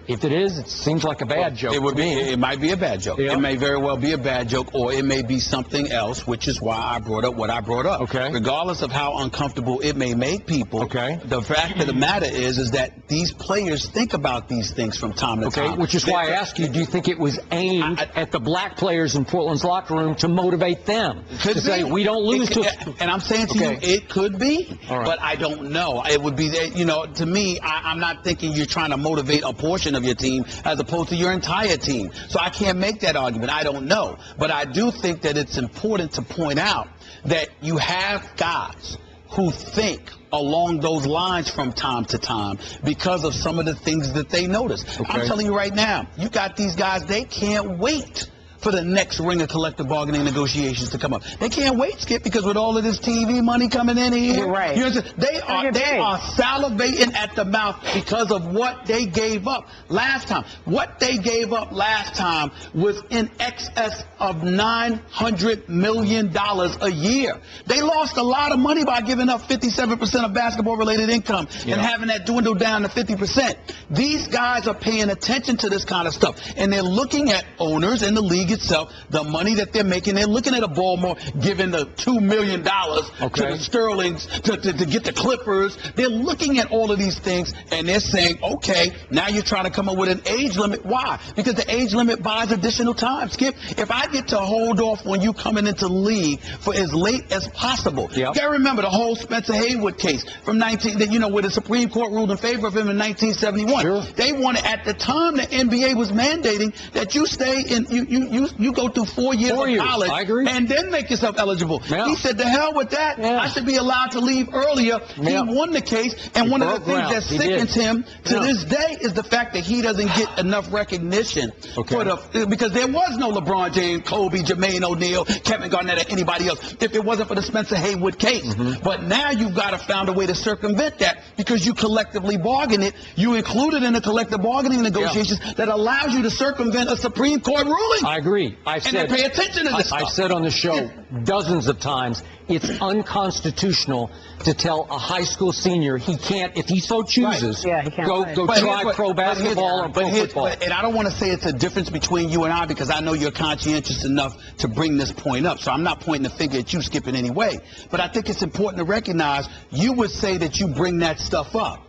If it is, it seems like a bad joke. It might be a bad joke. It may very well be a bad joke, or it may be something else, which is why I brought up what I brought up. Regardless of how uncomfortable it may make people, the fact of the matter is that these players think about these things from time to time. Which is why I asked you, do you think it was aimed at the black players in Portland's locker room to motivate them? To say, we don't lose and I'm saying to you, it could be, but I don't know. It would be, to me, I'm not thinking you're trying to motivate a portion of your team as opposed to your entire team. So I can't make that argument. I don't know. But I do think that it's important to point out that you have guys who think along those lines from time to time because of some of the things that they notice. I'm telling you right now, you got these guys, they can't wait for the next ring of collective bargaining negotiations to come up. They can't wait, Skip, because with all of this TV money coming in here, they are salivating at the mouth because of what they gave up last time. What they gave up last time was in excess of $900 million a year. They lost a lot of money by giving up 57% of basketball-related income and having that dwindle down to 50%. These guys are paying attention to this kind of stuff, and they're looking at owners in the league itself, the money that they're making. They're looking at a Baltimore giving the $2 million to the Sterlings to get the Clippers. They're looking at all of these things, and they're saying, okay, now you're trying to come up with an age limit. Why? Because the age limit buys additional time. Skip, if I get to hold off on you coming into the league for as late as possible. You gotta remember the whole Spencer Haywood case from where the Supreme Court ruled in favor of him in 1971. They wanted, at the time the NBA was mandating that you stay in, you you go through 4 years of college, I agree. and then make yourself eligible. Yeah. He said, "The hell with that. I should be allowed to leave earlier." He won the case, and one of the things that sickens him to this day is the fact that he doesn't get enough recognition because there was no LeBron James, Kobe, Jermaine O'Neal, Kevin Garnett, or anybody else if it wasn't for the Spencer Haywood case. But now you've got to find a way to circumvent that because you collectively bargain it. You included in the collective bargaining negotiations that allows you to circumvent a Supreme Court ruling. I agree. I've pay attention to this stuff. I've said on the show dozens of times, it's unconstitutional to tell a high school senior he can't, if he so chooses, he can't go try pro basketball or pro football. And I don't want to say it's a difference between you and I because I know you're conscientious enough to bring this point up. So I'm not pointing the finger at you, Skip, in any way. But I think it's important to recognize you would say that you bring that stuff up.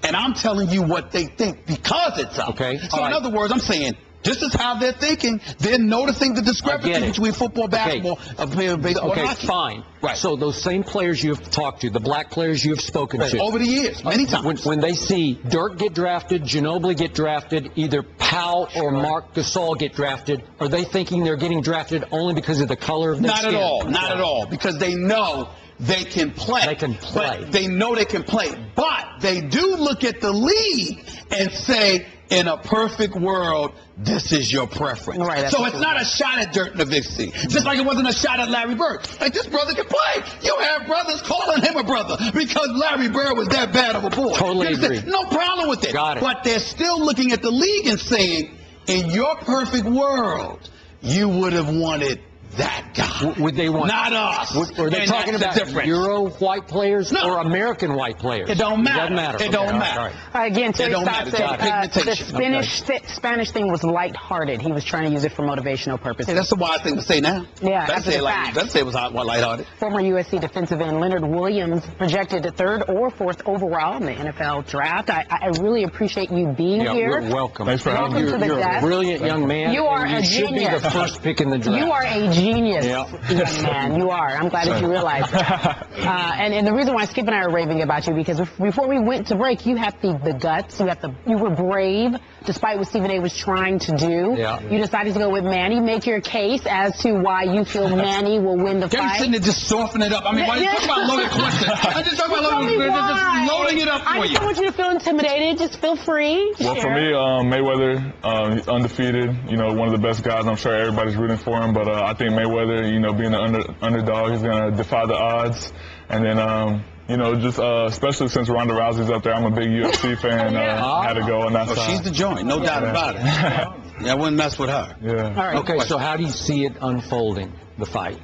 And I'm telling you what they think because it's up. Okay. So in other words, I'm saying this is how they're thinking. They're noticing the discrepancy between football, basketball, baseball, and hockey. Fine. Right. So those same players you have talked to, the black players you have spoken to. Over the years, many times. When they see Dirk get drafted, Ginobili get drafted, either Powell or Marc Gasol get drafted, are they thinking they're getting drafted only because of the color of their skin? Not at all. Not at all. Because they know they can play. They can play. But they know they can play. But they do look at the league and say, in a perfect world, this is your preference. Right, so it's not a shot at Dirk Nowitzki. Just like it wasn't a shot at Larry Bird. Like, this brother can play. You have brothers calling him a brother because Larry Bird was that bad of a boy. Totally agree. No problem with it. Got it. But they're still looking at the league and saying, in your perfect world, you would have wanted that guy. Would they want? Not us. Were they talking about Euro white players or American white players? It don't matter. It doesn't matter. It don't matter. All right. Again, Terry Scott said the Pigmentation. Spanish thing was lighthearted. He was trying to use it for motivational purposes. Hey, that's a wise thing to say now. Yeah, Let's say it was lighthearted. Former USC defensive end Leonard Williams projected to 3rd or 4th overall in the NFL draft. I really appreciate you being here. You're welcome. Thanks for having me. You're a brilliant young man. You are a genius. You should be the first pick in the draft. You are a genius, young man. You are. I'm glad that you realize that. And the reason why Skip and I are raving about you because before we went to break, you had the guts. You were brave, despite what Stephen A. was trying to do. Yeah. You decided to go with Manny. Make your case as to why you feel Manny will win the You're fight. sitting there just softening it up. I mean, why are you talking about loaded questions? I'm just talking about loaded questions. Just loading it up for you. I just don't want you to feel intimidated. Just feel free. Well, for me, Mayweather, he's undefeated. You know, one of the best guys. I'm sure everybody's rooting for him. But I think Mayweather, you know, being an underdog, he's going to defy the odds. And then, you know, just especially since Ronda Rousey's up there, I'm a big UFC fan. Had to go on that side. She's the joint, no doubt about it. Yeah, I wouldn't mess with her. Yeah. All right. Okay, so how do you see it unfolding, the fight?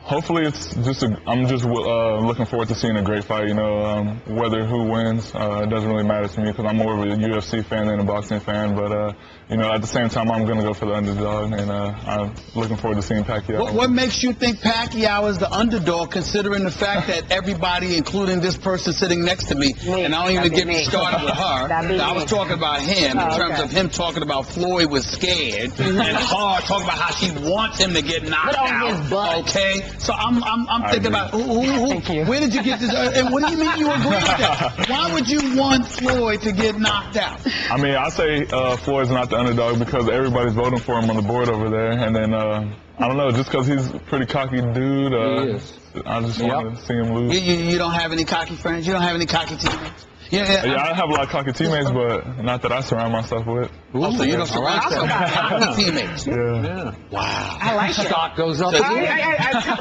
Hopefully it's I'm just looking forward to seeing a great fight. You know, whether who wins, it doesn't really matter to me because I'm more of a UFC fan than a boxing fan. But, you know, at the same time, I'm going to go for the underdog, and I'm looking forward to seeing Pacquiao. What makes you think Pacquiao is the underdog, considering the fact that everybody, including this person sitting next to me, and I don't even get me started with her, I was talking about him in terms of him talking about Floyd was scared, and her talking about how she wants him to get knocked out. Okay? So I'm thinking about where did you get this? And what do you mean you agree with that? Why would you want Floyd to get knocked out? I mean, I say Floyd's not the underdog because everybody's voting for him on the board over there, and then I don't know, just because he's a pretty cocky dude. He is. I just want to see him lose. You don't have any cocky friends? You don't have any cocky teammates? Yeah, I have a lot of cocky teammates, but not that I surround myself with. So you don't surround yourself with cocky teammates? Yeah. Wow. I like it. Stock goes up.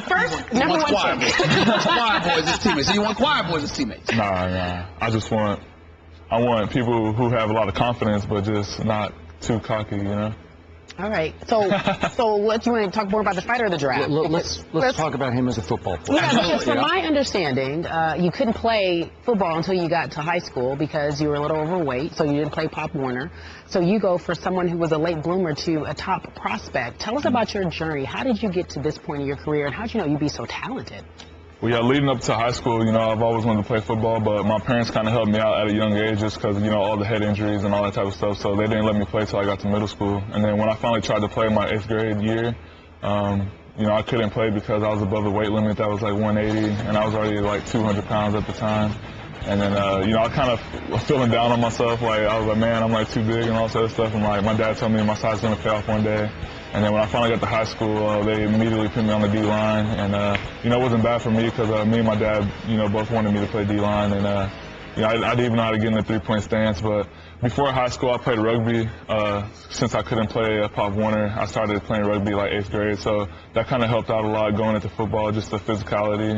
First, number one choir boys. Choir boys as teammates. So you want choir boys as teammates? Nah. I want people who have a lot of confidence, but just not too cocky, you know? All right. So what do you want to talk more about the fight or the draft? Let's talk about him as a football player. Yeah, because from my understanding, you couldn't play football until you got to high school because you were a little overweight, so you didn't play Pop Warner. So you go for someone who was a late bloomer to a top prospect. Tell us about your journey. How did you get to this point in your career, and how did you know you'd be so talented? Well, yeah, leading up to high school, you know, I've always wanted to play football, but my parents kind of helped me out at a young age just because, you know, all the head injuries and all that type of stuff, so they didn't let me play till I got to middle school. And then when I finally tried to play my 8th grade year, you know, I couldn't play because I was above the weight limit. That was like 180, and I was already like 200 pounds at the time. And then, you know, I kind of was feeling down on myself. Like, I was like, man, I'm like too big and all that stuff. And like, my dad told me my size is going to pay off one day. And then when I finally got to high school, they immediately put me on the D-line. And, it wasn't bad for me because me and my dad, both wanted me to play D-line. And, I didn't even know how to get in the three-point stance. But before high school, I played rugby. Since I couldn't play Pop Warner, I started playing rugby like 8th grade. So that kind of helped out a lot going into football, just the physicality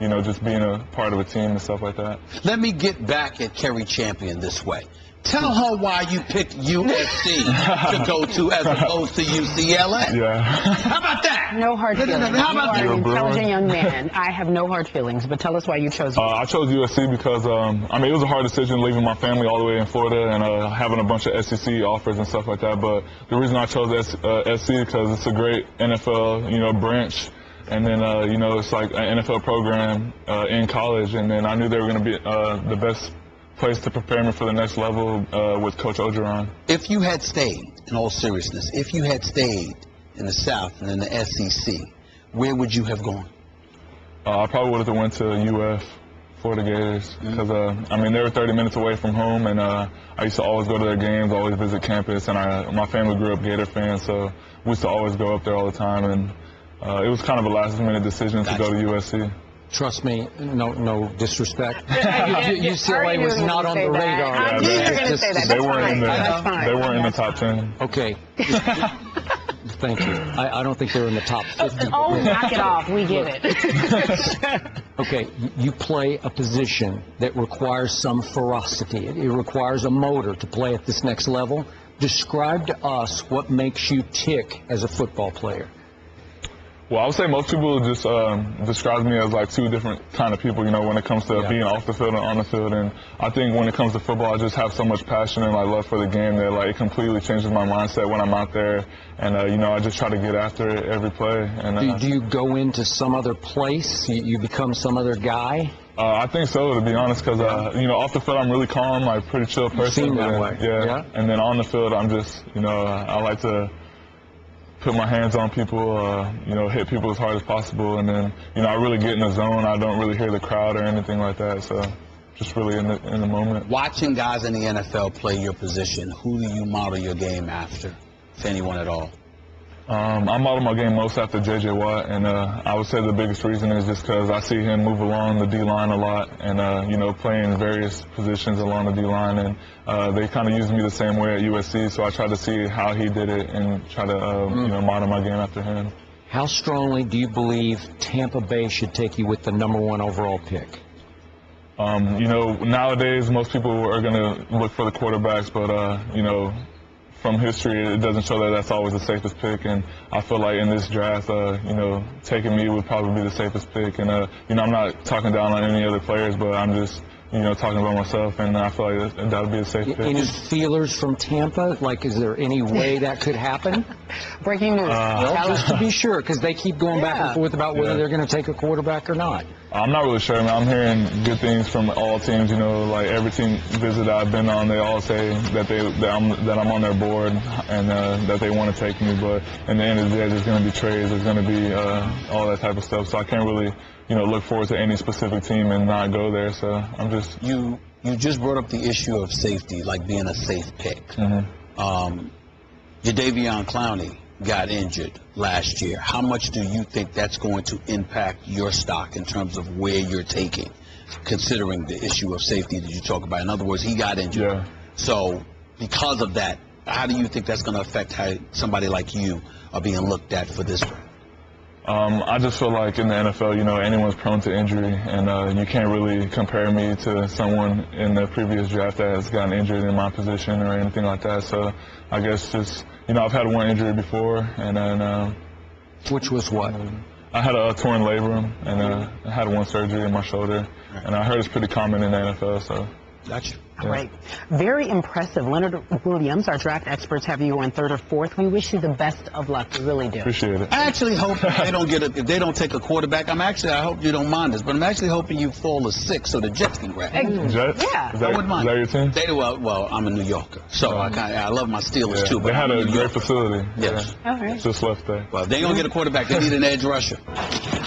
and, just being a part of a team and stuff like that. Let me get back at Kerry Champion this way. Tell her why you picked USC to go to as opposed to UCLA. Yeah. How about that? No hard feelings. How about you are that? an intelligent young man. I have no hard feelings, but tell us why you chose USC. I chose USC because, it was a hard decision leaving my family all the way in Florida and having a bunch of SEC offers and stuff like that. But the reason I chose SC because it's a great NFL, branch. And then, it's like an NFL program in college. And then I knew they were going to be the best place to prepare me for the next level with Coach Orgeron. If you had stayed, in all seriousness, if you had stayed in the South and in the SEC, where would you have gone? I probably would have went to UF for the Gators because, they were 30 minutes away from home, and I used to always go to their games, always visit campus, and my family grew up Gator fans, so we used to always go up there all the time, and it was kind of a last-minute decision to go to USC. Trust me, no disrespect. UCLA was not on the radar. I knew you were going to say that. They weren't in That's fine. They weren't in the top 10. Okay. Thank you. I don't think they were in the top 50. Oh, knock it off. We get it. Okay, you play a position that requires some ferocity. It requires a motor to play at this next level. Describe to us what makes you tick as a football player. Well, I would say most people just describe me as like two different kind of people, when it comes to being off the field and on the field. And I think when it comes to football, I just have so much passion and love for the game that it completely changes my mindset when I'm out there. And, I just try to get after it every play. And do you go into some other place? You become some other guy? I think so, to be honest, because, off the field, I'm really calm, pretty chill person. You seem that way. Yeah. And then on the field, I'm just, I like to put my hands on people, hit people as hard as possible, and then, I really get in the zone. I don't really hear the crowd or anything like that, so just really in the moment. Watching guys in the NFL play your position, who do you model your game after, if anyone at all? I model my game most after J.J. Watt, and I would say the biggest reason is just because I see him move along the D-line a lot and, playing various positions along the D-line, and they kind of use me the same way at USC, so I try to see how he did it and try to, model my game after him. How strongly do you believe Tampa Bay should take you with the #1 overall pick? Nowadays most people are going to look for the quarterbacks, but, from history, it doesn't show that that's always the safest pick, and I feel like in this draft, taking me would probably be the safest pick, and, I'm not talking down on any other players, but I'm just, talking about myself, and I feel like that would be a safe pick. Any feelers from Tampa? Is there any way that could happen? Breaking news. Just to be sure, because they keep going back and forth about whether they're going to take a quarterback or not. I'm not really sure, man. I'm hearing good things from all teams. Every team visit that I've been on, they all say that I'm on their board and that they want to take me. But in the end of the day, there's going to be trades. There's going to be all that type of stuff. So I can't really, look forward to any specific team and not go there. So I'm just. You just brought up the issue of safety, like being a safe pick. Jadeveon Clowney got injured last year. How much do you think that's going to impact your stock in terms of where you're taking, considering the issue of safety that you talk about? In other words, he got injured. Yeah. So because of that, how do you think that's going to affect how somebody like you are being looked at for this one? I just feel like in the NFL, anyone's prone to injury, and you can't really compare me to someone in the previous draft that has gotten injured in my position or anything like that. So I guess just, I've had one injury before, and then... Which was what? I had a torn labrum, and I had one surgery in my shoulder, and I heard it's pretty common in the NFL, so... Gotcha. Great. Very impressive. Leonard Williams, our draft experts have you on 3rd or 4th. We wish you the best of luck. We really do. Appreciate it. I actually hope if they don't take a quarterback, I hope you don't mind this, but I'm actually hoping you fall to 6 so the Jets can grab you. Jets? Yeah. Is that your team? Well, I'm a New Yorker, so I love my Steelers too. But they had a great facility. Yes. All right. Just left there. Well, if they don't get a quarterback, they need an edge rusher.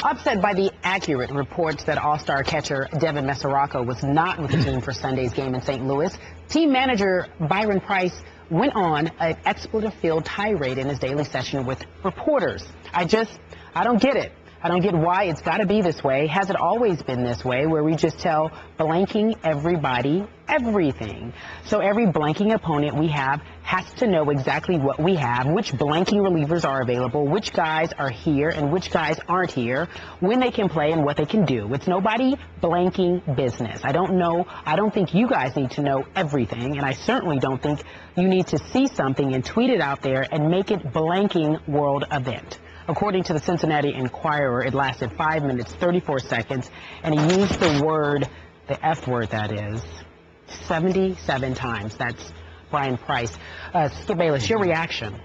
Upset by the accurate reports that all-star catcher Devin Mesoraco was not with the team for Sunday's game in St. Louis, team manager Bryan Price went on an expletive-filled tirade in his daily session with reporters. I don't get it. I don't get why it's got to be this way. Has it always been this way, where we just tell blanking everybody everything? So every blanking opponent we have has to know exactly what we have, which blanking relievers are available, which guys are here and which guys aren't here, when they can play and what they can do. It's nobody blanking business. I don't think you guys need to know everything, and I certainly don't think you need to see something and tweet it out there and make it blanking world event. According to the Cincinnati Enquirer, it lasted 5 minutes, 34 seconds, and he used the F word, that is, 77 times. That's Bryan Price. Skip Bayless, your reaction?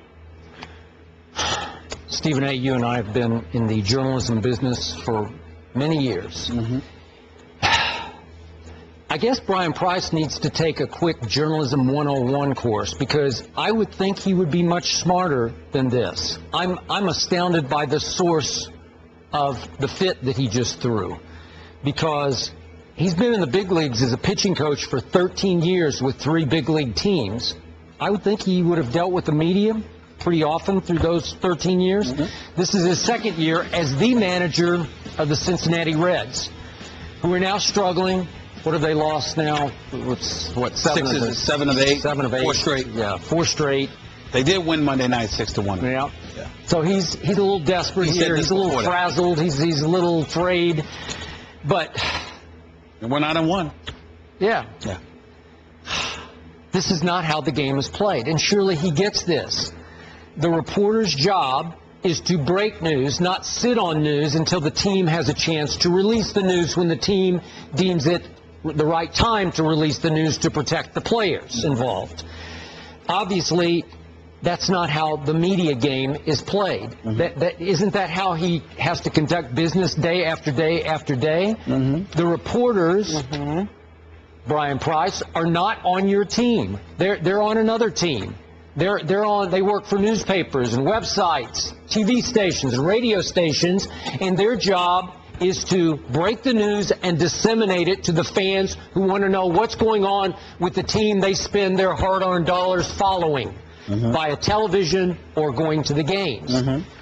Stephen A., you and I have been in the journalism business for many years. I guess Bryan Price needs to take a quick Journalism 101 course, because I would think he would be much smarter than this. I'm astounded by the source of the fit that he just threw, because he's been in the big leagues as a pitching coach for 13 years with 3 big league teams. I would think he would have dealt with the media pretty often through those 13 years. This is his second year as the manager of the Cincinnati Reds, who are now struggling. What have they lost now? Seven of eight. 4 straight. Yeah, 4 straight. They did win Monday night 6-1. Yeah. So he's a little desperate here. He's a little frazzled. He's a little afraid. But we're not in one. Yeah. This is not how the game is played, and surely he gets this. The reporter's job is to break news, not sit on news until the team has a chance to release the news when the team deems it the right time to release the news to protect the players involved. Obviously, that's not how the media game is played. Isn't that how he has to conduct business day after day after day? The reporters, Bryan Price, are not on your team. They're on another team. They work for newspapers and websites, TV stations and radio stations, and their job is to break the news and disseminate it to the fans who want to know what's going on with the team they spend their hard-earned dollars following via television or going to the games.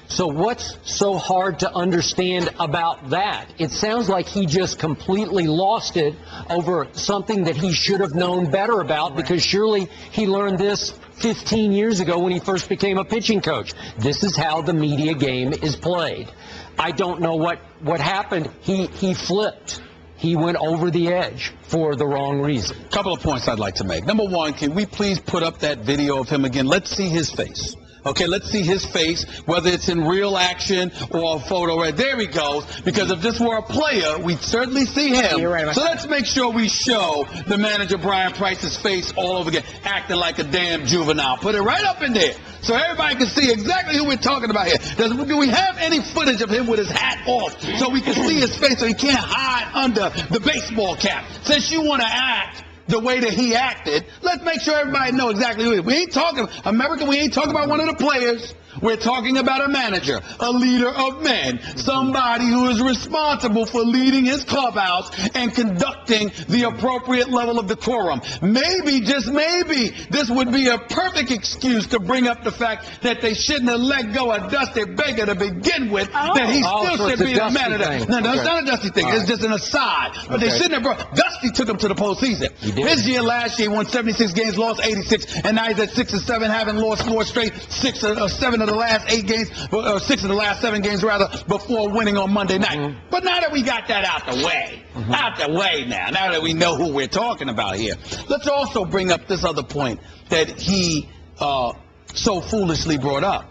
So what's so hard to understand about that? It sounds like he just completely lost it over something that he should have known better about, because surely he learned this 15 years ago when he first became a pitching coach. This is how the media game is played. I don't know what happened. He flipped. He went over the edge for the wrong reason. A couple of points I'd like to make. Number one, can we please put up that video of him again? Let's see his face. Okay, let's see his face, whether it's in real action or a photo. Right there he goes. Because if this were a player, we'd certainly see him. You're right. So let's make sure we show the manager Bryan Price's face all over again, acting like a damn juvenile. Put it right up in there so everybody can see exactly who we're talking about here. Do we have any footage of him with his hat off so we can see his face so he can't hide under the baseball cap? Since you want to act the way that he acted, let's make sure everybody knows exactly who he is. We ain't talking America. We ain't talking about one of the players. We're talking about a manager, a leader of men, somebody who is responsible for leading his clubhouse and conducting the appropriate level of decorum. Maybe, just maybe, this would be a perfect excuse to bring up the fact that they shouldn't have let go of Dusty Baker to begin with, that he still should be the manager. No, it's not a Dusty thing. It's just an aside. But they shouldn't have brought. Dusty took him to the postseason. His year last year, he won 76 games, lost 86, and now he's at 6-7, having lost 4 straight, 6 or 7 of the last 8 games, or 6 of the last 7 games rather, before winning on Monday night. But now that we got that out the way, now that we know who we're talking about here, let's also bring up this other point that he so foolishly brought up.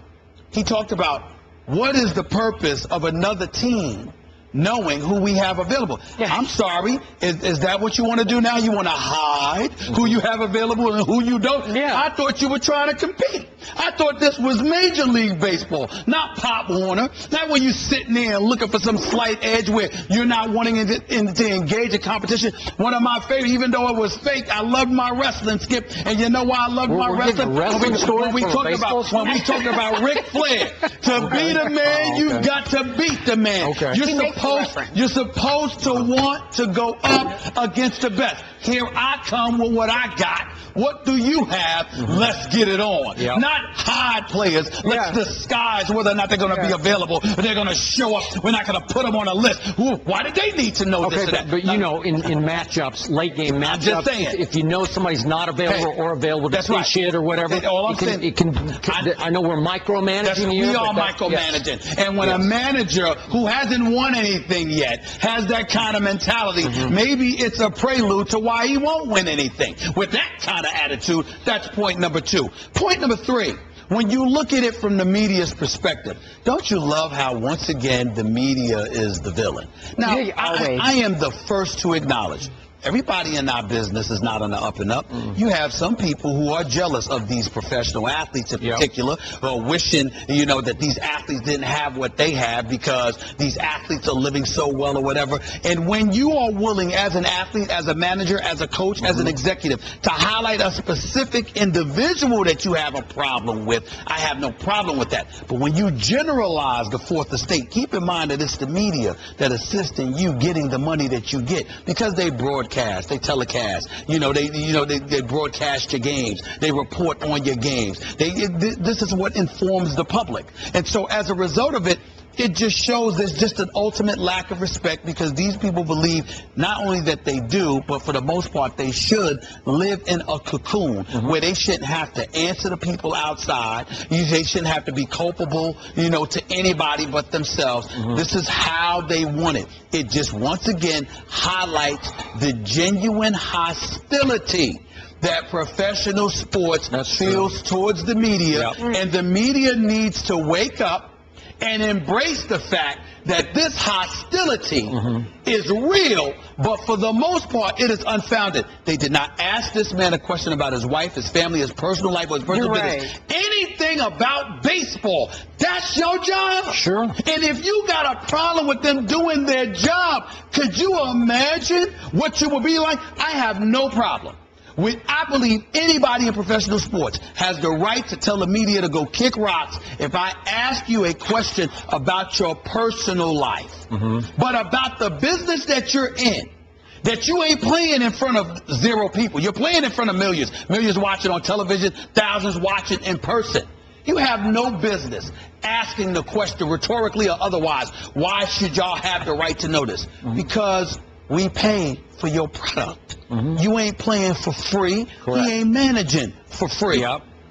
He talked about what is the purpose of another team knowing who we have available. I'm sorry, is that what you want to do now? You want to hide who you have available and who you don't? I thought you were trying to compete. I thought this was Major League Baseball, not Pop Warner. Not where you sitting there and looking for some slight edge where you're not wanting to engage in competition. One of my favorite, even though it was fake, I loved my wrestling, Skip, and you know why I loved my wrestling? When we talk about Ric Flair, to be the man, you've got to beat the man. You're supposed to want to go up against the best. Here I come with what I got. What do you have? Let's get it on. Yep. Not hide players. Let's disguise whether or not they're going to be available. They're going to show up. We're not going to put them on a list. Why did they need to know this or that? But you know, in matchups, late game matchups, just saying. if you know somebody's not available or available to pitch it or whatever, I know we're micromanaging here. We are micromanaging. And when a manager who hasn't won anything yet has that kind of mentality, maybe it's a prelude to why he won't win anything. With that kind of attitude, that's point number 2. Point number 3. When you look at it from the media's perspective, don't you love how, once again, the media is the villain? Now, I am the first to acknowledge everybody in our business is not on the up and up. You have some people who are jealous of these professional athletes in particular, or wishing, you know, that these athletes didn't have what they have because these athletes are living so well or whatever. And when you are willing, as an athlete, as a manager, as a coach, as an executive, to highlight a specific individual that you have a problem with, I have no problem with that. But when you generalize the fourth estate, keep in mind that it's the media that assists in you getting the money that you get, because they broadcast, they telecast, they broadcast your games, they report on your games. This is what informs the public. And so as a result of it, it just shows there's just an ultimate lack of respect, because these people believe not only that they do, but for the most part they should live in a cocoon where they shouldn't have to answer to people outside. They shouldn't have to be culpable, to anybody but themselves. This is how they want it. It just once again highlights the genuine hostility that professional sports feels towards the media, and the media needs to wake up and embrace the fact that this hostility is real, but for the most part, it is unfounded. They did not ask this man a question about his wife, his family, his personal life, or his personal business. Anything about baseball. That's your job. Sure. And if you got a problem with them doing their job, could you imagine what you would be like? I have no problem. I believe anybody in professional sports has the right to tell the media to go kick rocks if I ask you a question about your personal life. But about the business that you're in, that you ain't playing in front of 0 people. You're playing in front of millions. Millions watching on television, thousands watching in person. You have no business asking the question rhetorically or otherwise, why should y'all have the right to know this? Because we pay for your product. You ain't playing for free. Correct. You ain't managing for free.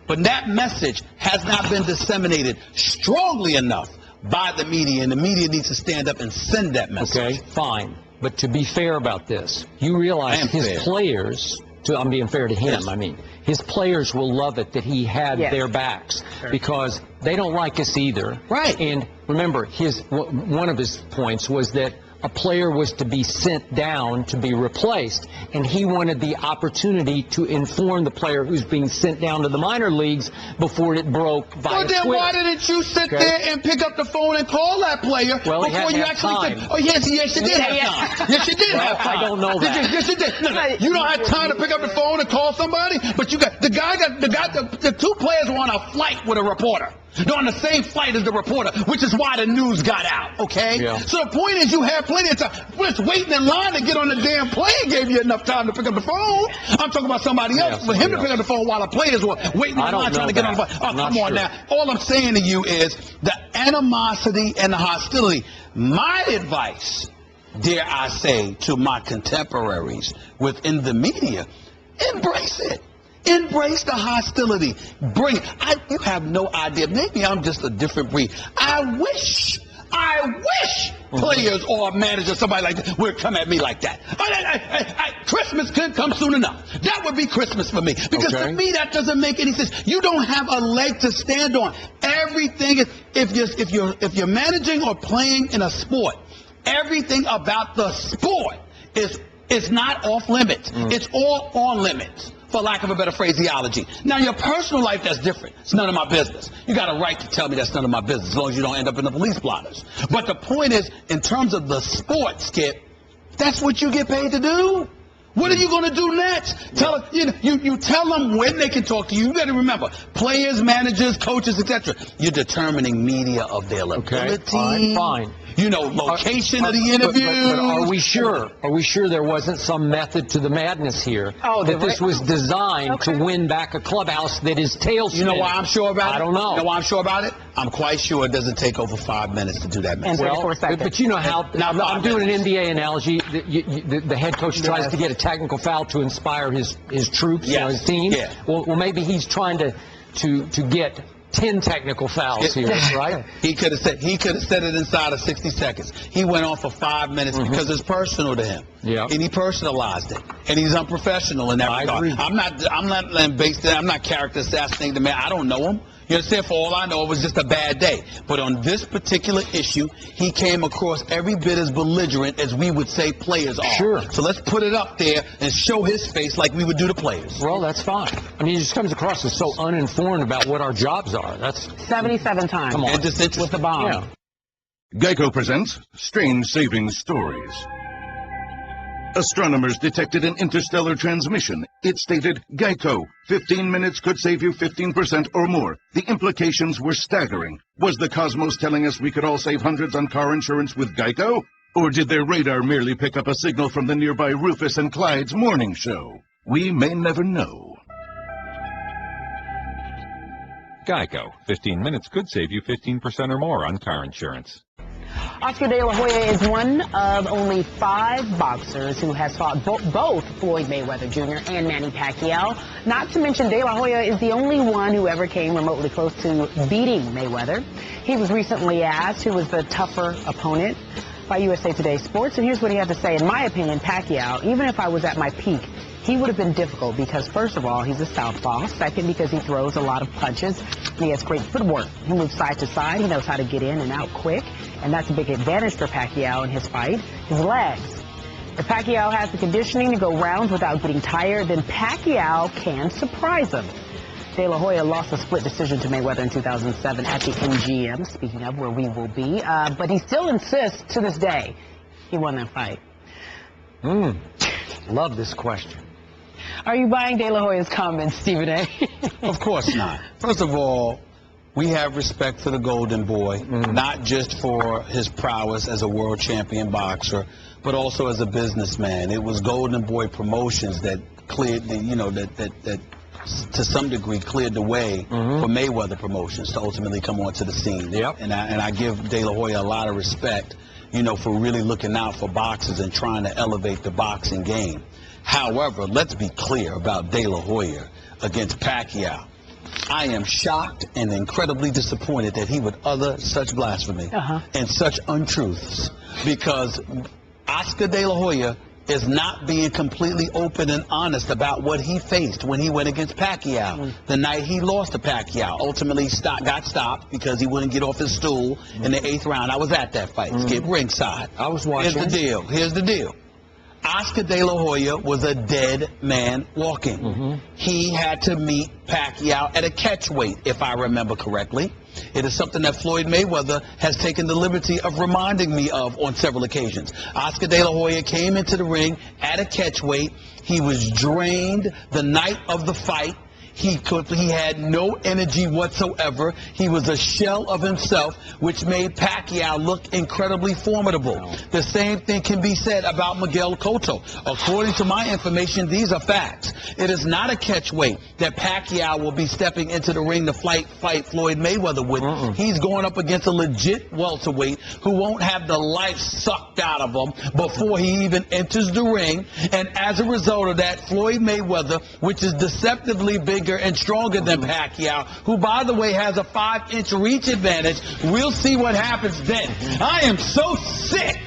But that message has not been disseminated strongly enough by the media, and the media needs to stand up and send that message. Okay, fine. But to be fair about this, you realize his players, I'm being fair to him, I mean, his players will love it that he had their backs, because they don't like us either. Right. And remember, one of his points was that a player was to be sent down to be replaced, and he wanted the opportunity to inform the player who's being sent down to the minor leagues before it broke via Well, then Twitter. why didn't you sit there and pick up the phone and call that player before you actually said, oh, yes, you did have time. Yes, you did have time. I don't know that. Yes, you did. No, you don't have time to pick up the phone and call somebody, but you got the 2 players were on a flight with a reporter. They're on the same flight as the reporter, which is why the news got out, okay? So the point is, you have plenty of time. Just waiting in line to get on the damn plane gave you enough time to pick up the phone. I'm talking about somebody else, for him to pick up the phone while the players were waiting in line trying to get on the phone. Oh, come on now. All I'm saying to you is the animosity and the hostility. My advice, dare I say, to my contemporaries within the media, embrace it. Embrace the hostility. You have no idea. Maybe I'm just a different breed. I wish players or managers, somebody like that, would come at me like that. Christmas couldn't come soon enough. That would be Christmas for me. Because to me, that doesn't make any sense. You don't have a leg to stand on. Everything is, if you're managing or playing in a sport, everything about the sport is not off limits. It's all on limits, for lack of a better phraseology. Now, your personal life, that's different. It's none of my business. You got a right to tell me that's none of my business, as long as you don't end up in the police blotters. But the point is, in terms of the sport, Skip, that's what you get paid to do. What are you going to do next? You tell them when they can talk to you. You got to remember, players, managers, coaches, etc. You're determining media availability. Okay, fine. location of the interview. But are we sure? Are we sure there wasn't some method to the madness here? Oh, that this was designed to win back a clubhouse that is tail spinning? You know why I'm sure about it? I don't know. You know why I'm sure about it? I'm quite sure it doesn't take over 5 minutes to do that. And 34 seconds. But you know how, I'm doing an NBA analogy. The head coach tries to get a technical foul to inspire his troops, his team. Yeah. Well, maybe he's trying to get 10 technical fouls here, right? He could have said it inside of 60 seconds. He went on for 5 minutes because it's personal to him. Yeah. And he personalized it. And he's unprofessional in that regard. Agree. I'm not character assassinating the man. I don't know him. You understand? For all I know, it was just a bad day. But on this particular issue, he came across every bit as belligerent as we would say players are. Sure. So let's put it up there and show his face like we would do the players. Well, that's fine. I mean, he just comes across as so uninformed about what our jobs are. That's 77 times. Come on. And disinterested. With the bomb. Yeah. Geico presents Strange Savings Stories. Astronomers detected an interstellar transmission. It stated, Geico, 15 minutes could save you 15% or more. The implications were staggering. Was the cosmos telling us we could all save hundreds on car insurance with Geico? Or did their radar merely pick up a signal from the nearby Rufus and Clyde's morning show? We may never know. Geico. 15 minutes could save you 15% or more on car insurance. Oscar De La Hoya is one of only 5 boxers who has fought both Floyd Mayweather Jr. and Manny Pacquiao. Not to mention, De La Hoya is the only one who ever came remotely close to beating Mayweather. He was recently asked who was the tougher opponent by USA Today Sports, and here's what he had to say. In my opinion, Pacquiao, even if I was at my peak, he would have been difficult because, first of all, he's a southpaw. Second, because he throws a lot of punches. And he has great footwork. He moves side to side. He knows how to get in and out quick. And that's a big advantage for Pacquiao in his fight. His legs. If Pacquiao has the conditioning to go rounds without getting tired, then Pacquiao can surprise him. De La Hoya lost a split decision to Mayweather in 2007 at the MGM, speaking of where we will be. But he still insists to this day he won that fight. Love this question. Are you buying De La Hoya's comments, Stephen A? Of course not. First of all, we have respect for the Golden Boy, not just for his prowess as a world champion boxer, but also as a businessman. It was Golden Boy Promotions that cleared the, that to some degree cleared the way for Mayweather Promotions to ultimately come onto the scene. Yep. And I give De La Hoya a lot of respect, for really looking out for boxers and trying to elevate the boxing game. However, let's be clear about De La Hoya against Pacquiao. I am shocked and incredibly disappointed that he would utter such blasphemy and such untruths, because Oscar De La Hoya is not being completely open and honest about what he faced when he went against Pacquiao. The night he lost to Pacquiao, ultimately got stopped because he wouldn't get off his stool in the 8th round. I was at that fight. Skip ringside. I was watching. Here's the deal. Oscar De La Hoya was a dead man walking. He had to meet Pacquiao at a catch weight, if I remember correctly. It is something that Floyd Mayweather has taken the liberty of reminding me of on several occasions. Oscar De La Hoya came into the ring at a catch weight. He was drained the night of the fight. He had no energy whatsoever. He was a shell of himself, which made Pacquiao look incredibly formidable. The same thing can be said about Miguel Cotto. According to my information, these are facts. It is not a catch weight that Pacquiao will be stepping into the ring to fight Floyd Mayweather with. He's going up against a legit welterweight who won't have the life sucked out of him before he even enters the ring. And as a result of that, Floyd Mayweather, which is deceptively bigger and stronger than Pacquiao, who, by the way, has a 5-inch reach advantage. We'll see what happens then. I am so sick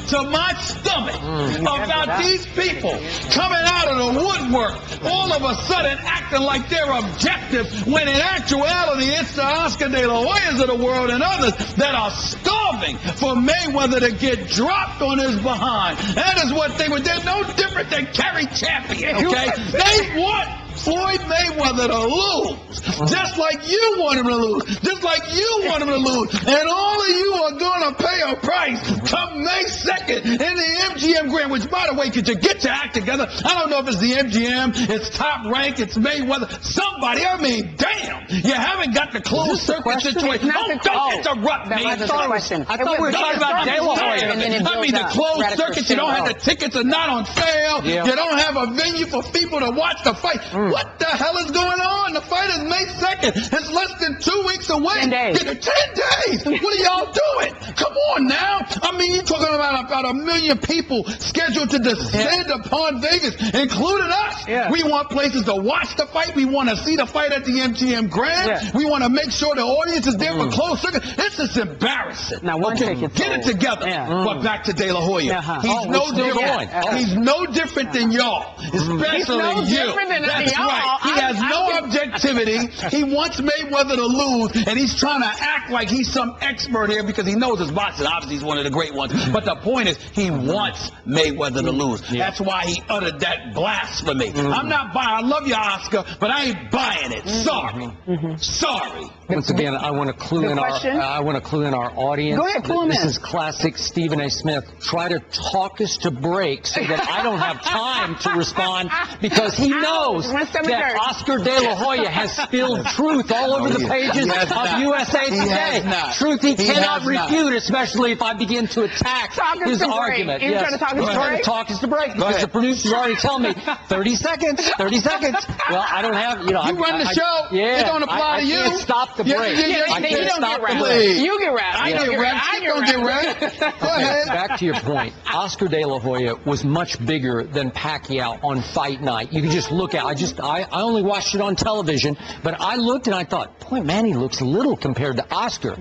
to my stomach about these people coming out of the woodwork, all of a sudden acting like they're objective, when in actuality it's the Oscar De La Hoyas of the world and others that are starving for Mayweather to get dropped on his behind. That is what they were. They're no different than Kerry Champion, okay? They want Floyd Mayweather to lose, just like you want him to lose, just like you want him to lose, and all of you are going to pay a price come May 2nd in the MGM Grand. which, by the way, could you get your act together? I don't know if it's the MGM, it's Top Rank, it's Mayweather. Somebody, I mean, damn, you haven't got the closed circuit situation. Don't interrupt me. I thought we were talking about De La Hoya. I mean, the closed circuit, you don't have the tickets are not on sale. Yeah. You don't have a venue for people to watch the fight. What the hell is going on? The fight is May 2nd. It's less than 2 weeks away. 10 days. 10 days. What are y'all doing? Come on now. I mean, you're talking about 1 million people scheduled to descend upon Vegas, including us. Yeah. We want places to watch the fight. We want to see the fight at the MGM Grand. Yeah. We want to make sure the audience is there for closed circuit. This is embarrassing. Now, one ticket Get it together. Yeah. But back to De La Hoya. He's no different. He's no different than y'all, especially He's no you. different than That's y'all. right. He has no objectivity. He wants Mayweather to lose, and he's trying to act like he's some expert here because he knows his boxing. Obviously, he's one of the great ones. But the point is, he wants Mayweather to lose. That's why he uttered that blasphemy. I'm not buying. I love you, Oscar, but I ain't buying it. Sorry. Sorry. Once again, I want to clue in our audience. Go ahead, clue him This in. is classic Stephen A. Smith. Try to talk us to break so that I don't have time to respond because he knows that Oscar De La Hoya has spilled truth all over the pages of USA Today. Truth he cannot refute, especially if I begin to attack his argument. He's trying to talk us to break. Talk us to break because the producers already tell me 30 seconds. 30 seconds. Well, I don't have, You run the show. Yeah. It don't apply to you. I can't stop the break. I He can't don't stop get the wrapped. break. You get wrapped. I get wrapped. You don't get wrapped. Go ahead. Back to your point. Oscar De La Hoya was much bigger than Pacquiao on fight night. You can just look at I only watched it on television, but I looked and I thought, boy, Manny looks little compared to Oscar.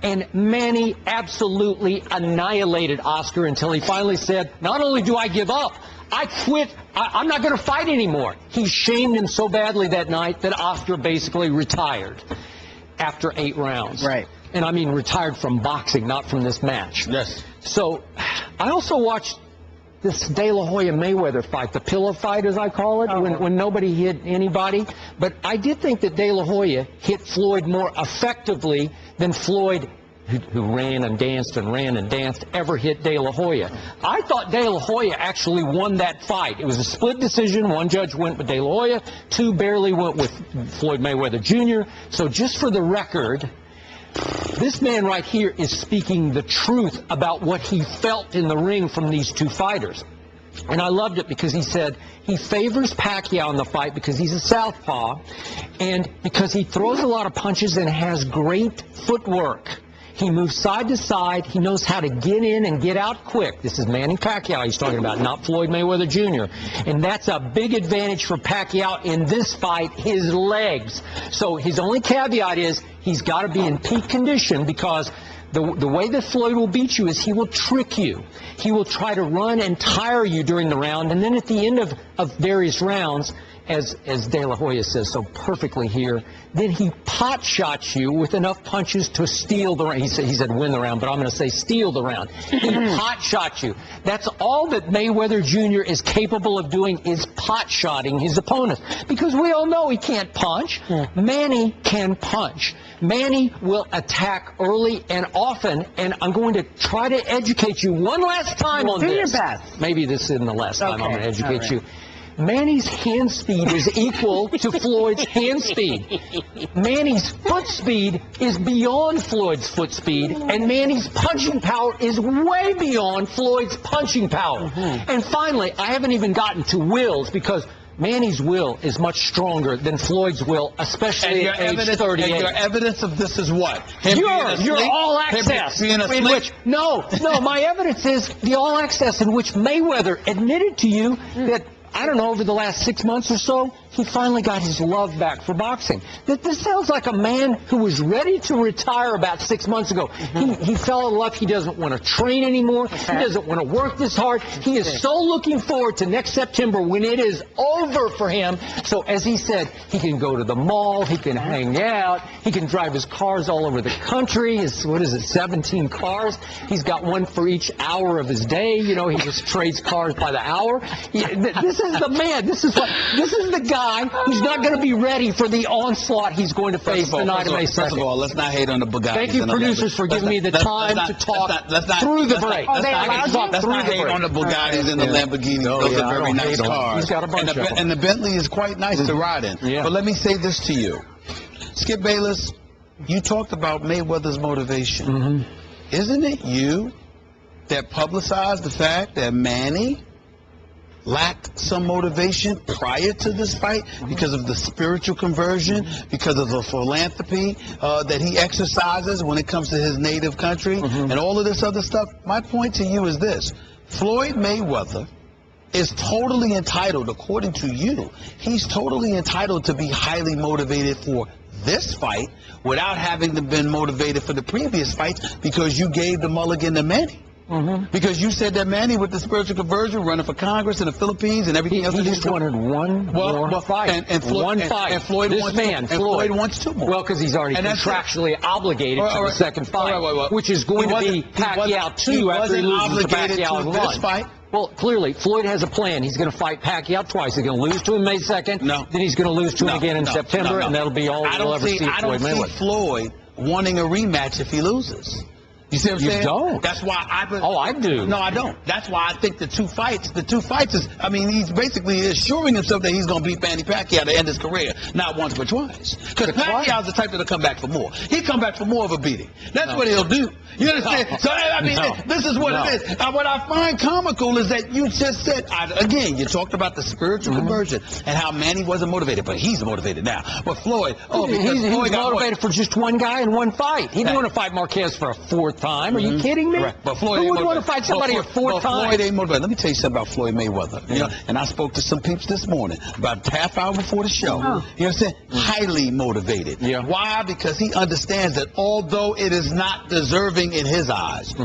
And Manny absolutely annihilated Oscar until he finally said, not only do I give up, I quit. I'm not going to fight anymore. He shamed him so badly that night that Oscar basically retired after 8 rounds. Right. And I mean retired from boxing, not from this match. Yes. So I also watched this De La Hoya Mayweather fight, the pillow fight as I call it, when nobody hit anybody. But I did think that De La Hoya hit Floyd more effectively than Floyd, who ran and danced, ever hit De La Hoya. I thought De La Hoya actually won that fight. It was a split decision. 1 judge went with De La Hoya, 2 barely went with Floyd Mayweather Jr. So just for the record, this man right here is speaking the truth about what he felt in the ring from these 2 fighters. And I loved it because he said he favors Pacquiao in the fight because he's a southpaw and because he throws a lot of punches and has great footwork. He moves side to side. He knows how to get in and get out quick. This is Manny Pacquiao he's talking about, not Floyd Mayweather Jr. And that's a big advantage for Pacquiao in this fight, his legs. So his only caveat is he's got to be in peak condition because the way that Floyd will beat you is he will trick you. He will try to run and tire you during the round. And then at the end of various rounds, as De La Hoya says so perfectly here, then he pot shots you with enough punches to steal the round. He said win the round, but I'm going to say steal the round. He pot shots you. That's all that Mayweather Jr. is capable of doing is pot shotting his opponents. Because we all know he can't punch. Manny can punch. Manny will attack early and often, and I'm going to try to educate you one last time on this. Do your best. Maybe this isn't the last time I'm going to educate you. Manny's hand speed is equal to Floyd's hand speed. Manny's foot speed is beyond Floyd's foot speed, and Manny's punching power is way beyond Floyd's punching power. And finally, I haven't even gotten to wills because Manny's will is much stronger than Floyd's will, especially at age 38. And your evidence of this is what? Your all access. No, my evidence is the all access in which Mayweather admitted to you that, I don't know, over the last 6 months or so, he finally got his love back for boxing. This sounds like a man who was ready to retire about 6 months ago. He fell in love. He doesn't want to train anymore. He doesn't want to work this hard. He is so looking forward to next September when it is over for him. So as he said, he can go to the mall. He can hang out. He can drive his cars all over the country. 17 cars? He's got one for each hour of his day. You know, he just trades cars by the hour. This is the man. This is the guy who's not going to be ready for the onslaught he's going to face the night of May 2nd. First of all, let's not hate on the Bugattis. Thank you, producers, for giving me the time to talk through the break. Let's not hate on the Bugattis and the Lamborghinis. Those are very nice cars. He's got a bunch of them. And the Bentley is quite nice to ride in. Yeah. But let me say this to you. Skip Bayless, you talked about Mayweather's motivation. Isn't it you that publicized the fact that Manny lacked some motivation prior to this fight because of the spiritual conversion, because of the philanthropy that he exercises when it comes to his native country, and all of this other stuff? My point to you is this. Floyd Mayweather is totally entitled, according to you, he's totally entitled to be highly motivated for this fight without having been motivated for the previous fights because you gave the mulligan to Manny. Because you said that Manny, with the spiritual conversion, running for Congress in the Philippines and everything else, he just wanted one more fight. And Floyd, and Floyd wants two more. Well, because he's already contractually obligated to the second fight, which is going to be Pacquiao 2 after he loses to Pacquiao in this fight. Well, clearly, Floyd has a plan. He's going to fight Pacquiao twice. He's going to lose to him May 2nd. Then he's going to lose to him again in September, and that'll be all we'll ever see I don't see Floyd wanting a rematch if he loses. You see what I'm saying? You don't. That's why I do. No, I don't. That's why I think the two fights is, I mean, he's basically assuring himself that he's going to beat Manny Pacquiao to end his career, not once but twice. Because Pacquiao's the type that'll come back for more. He'll come back for more of a beating. That's what he'll do. You understand? So, I mean, this is what it is. What I find comical is that you just said, again, you talked about the spiritual conversion and how Manny wasn't motivated, but he's motivated now. But Floyd, he's motivated for just one guy in one fight. He didn't want to fight Marquez for a fourth time. Are you kidding me? Right. But Floyd Who would want to fight somebody a fourth time? Floyd ain't motivated. Let me tell you something about Floyd Mayweather. You know, and I spoke to some peeps this morning about a half hour before the show. You know what I'm saying? Highly motivated. Why? Because he understands that although it is not deserving in his eyes,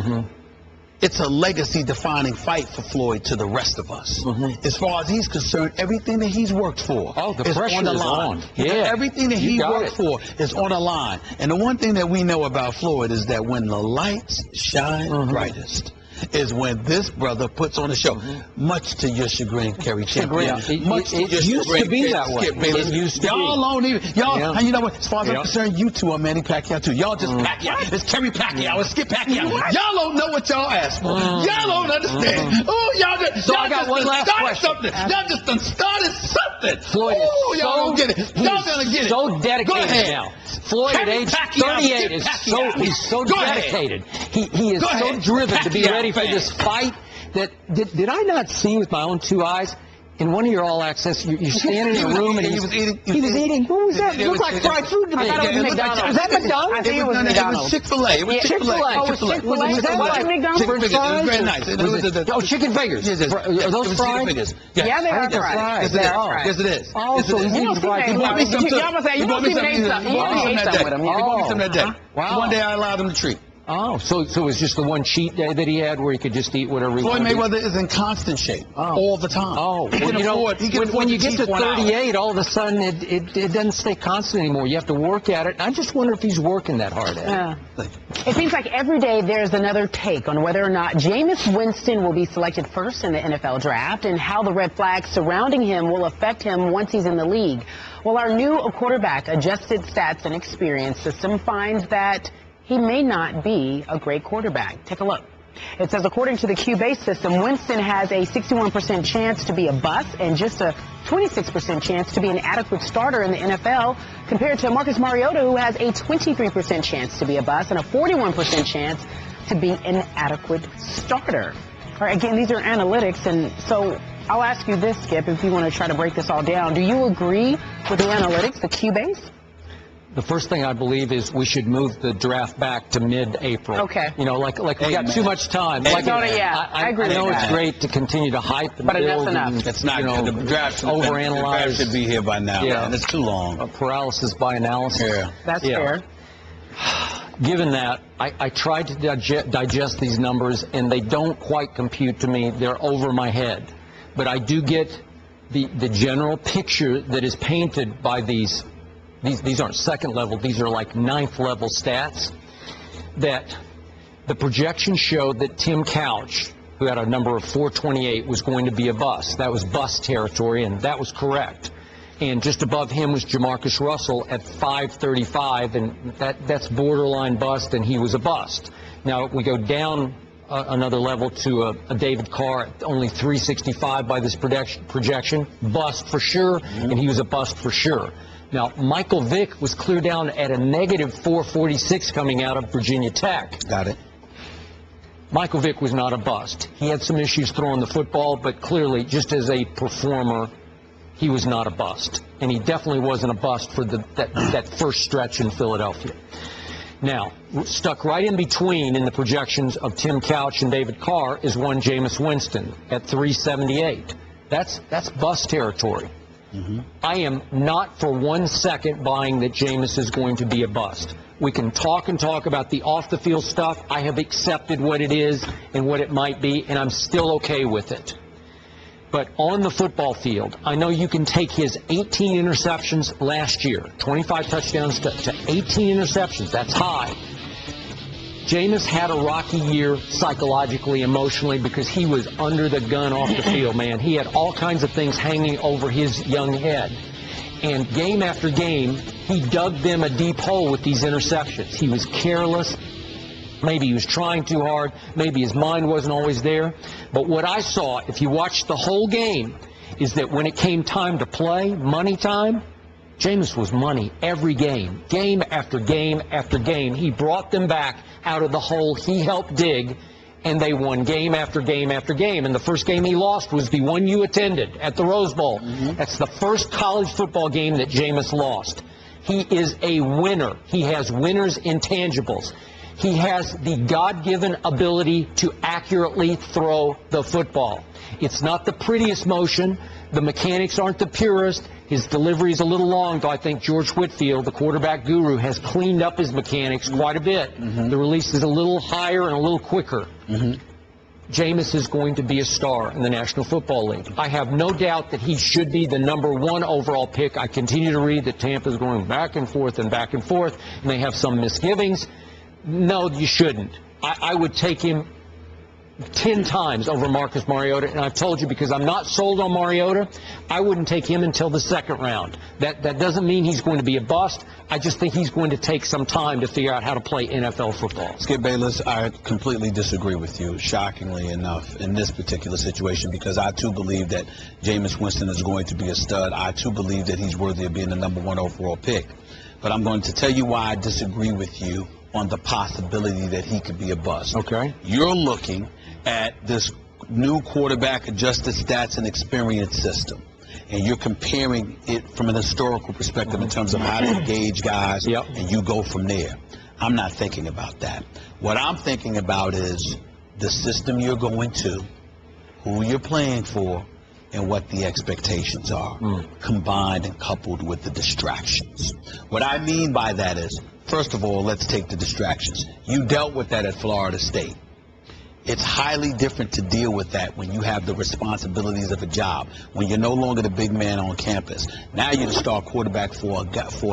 it's a legacy-defining fight for Floyd to the rest of us. As far as he's concerned, everything that he's worked for the is pressure on the is line. on. Yeah. Everything that he worked for is on the line. And the one thing that we know about Floyd is that when the lights shine brightest is when this brother puts on a show. Much to your chagrin, Kerry Champion. Much to your used chagrin, to be that way. Skip Bayless. It used to y'all be. Don't even, y'all, and you know what? As far as I'm concerned, you two are Manny Pacquiao too. Y'all just Pacquiao. It's Kerry Pacquiao. It's Skip Pacquiao. Y'all don't know what y'all asked for. Y'all don't understand. So I got one last question. Y'all just done started something. Floyd is y'all gonna get it. Y'all gonna get it. So dedicated now. Floyd at age 38 is so dedicated. He is so driven to be ready for this fight that did I not see with my own two eyes? In one of your all-access, you're standing in a room and he was eating. He was eating. What was that? It looked like fried food to me. I thought it was McDonald's. Was that McDonald's? I think it was McDonald's. It was Chick-fil-A. It was Chick-fil-A. Oh, Chick-fil-A. Was that like McDonald's? Chicken fingers. It was very nice. Oh, chicken fingers. Are those fried? Yeah, they are fried. Yes, it is. Oh, so he's eating fried. You bought me some too. Y'all must say, you bought me some that day. You bought me some with him. You bought me some that day. Wow. One day I allowed him to treat. Oh, so it was just the one cheat day that he had where he could just eat whatever he wanted. Floyd Mayweather is in constant shape all the time. Oh, when you get to 38, all of a sudden it doesn't stay constant anymore. You have to work at it. I just wonder if he's working that hard at it. It seems like every day there's another take on whether or not Jameis Winston will be selected first in the NFL draft and how the red flags surrounding him will affect him once he's in the league. Well, our new quarterback adjusted stats and experience system finds that he may not be a great quarterback. Take a look. It says, according to the Q-based system, Winston has a 61% chance to be a bust and just a 26% chance to be an adequate starter in the NFL, compared to Marcus Mariota, who has a 23% chance to be a bust and a 41% chance to be an adequate starter. All right, again, these are analytics, and so I'll ask you this, Skip, if you want to try to break this all down. Do you agree with the analytics, the Q-base? The first thing I believe is we should move the draft back to mid-April. Okay. You know, like we got too much time. I agree. I know it's great to continue to hype and but build. But enough. It's not good. The draft overanalyze. should be here by now. Yeah. And it's too long. Paralysis by analysis. Yeah. That's fair. Given that, I tried to digest these numbers, and they don't quite compute to me. They're over my head. But I do get the general picture that is painted by these aren't second level, these are like ninth level stats, that the projections show that Tim Couch, who had a number of 428, was going to be a bust. That was bust territory, and that was correct. And just above him was Jamarcus Russell at 535, and that's borderline bust, and he was a bust. Now, we go down another level to a David Carr at only 365 by this projection. Bust for sure, and he was a bust for sure. Now, Michael Vick was clear down at a negative 446 coming out of Virginia Tech. Got it. Michael Vick was not a bust. He had some issues throwing the football, but clearly, just as a performer, he was not a bust. And he definitely wasn't a bust for that first stretch in Philadelphia. Now, stuck right in between in the projections of Tim Couch and David Carr is one Jameis Winston at 378. That's bust territory. I am not for 1 second buying that Jameis is going to be a bust. We can talk and talk about the off-the-field stuff. I have accepted what it is and what it might be, and I'm still okay with it. But on the football field, I know you can take his 18 interceptions last year, 25 touchdowns to 18 interceptions. That's high. Jameis had a rocky year psychologically, emotionally, because he was under the gun off the field, man. He had all kinds of things hanging over his young head. And game after game, he dug them a deep hole with these interceptions. He was careless. Maybe he was trying too hard. Maybe his mind wasn't always there. But what I saw, if you watched the whole game, is that when it came time to play, money time, Jameis was money every game. Game after game after game. He brought them back out of the hole he helped dig, and they won game after game after game. And the first game he lost was the one you attended at the Rose Bowl. That's the first college football game that Jameis lost. He is a winner. He has winners' intangibles. He has the God-given ability to accurately throw the football. It's not the prettiest motion. The mechanics aren't the purest. His delivery is a little long, though I think George Whitfield, the quarterback guru, has cleaned up his mechanics quite a bit. The release is a little higher and a little quicker. Jameis is going to be a star in the National Football League. I have no doubt that he should be the #1 overall pick. I continue to read that Tampa's going back and forth, and they have some misgivings. No, you shouldn't. I would take him 10 times over Marcus Mariota, and I've told you, because I'm not sold on Mariota, I wouldn't take him until the second round. That doesn't mean he's going to be a bust. I just think he's going to take some time to figure out how to play NFL football. Skip Bayless, I completely disagree with you, shockingly enough, in this particular situation, because I, too, believe that Jameis Winston is going to be a stud. I, too, believe that he's worthy of being the #1 overall pick. But I'm going to tell you why I disagree with you on the possibility that he could be a bust. Okay. You're looking at this new quarterback adjusted stats and experience system, and you're comparing it from an historical perspective in terms of how to engage guys, and you go from there. I'm not thinking about that. What I'm thinking about is the system you're going to, who you're playing for, and what the expectations are, combined and coupled with the distractions. What I mean by that is, first of all, let's take the distractions. You dealt with that at Florida State. It's highly different to deal with that when you have the responsibilities of a job, when you're no longer the big man on campus. Now you're the star quarterback for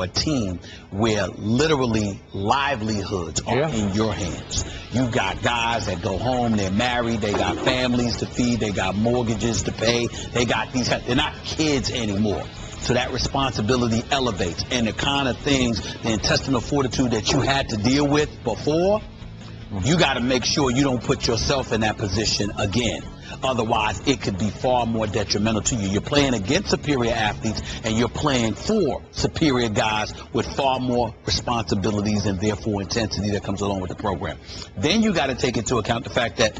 a team where literally livelihoods are in your hands. You got guys that go home, they're married, they got families to feed, they got mortgages to pay, they're not kids anymore. So that responsibility elevates, and the kind of things, the intestinal fortitude that you had to deal with before, you got to make sure you don't put yourself in that position again. Otherwise, it could be far more detrimental to you. You're playing against superior athletes, and you're playing for superior guys with far more responsibilities and therefore intensity that comes along with the program. Then you got to take into account the fact that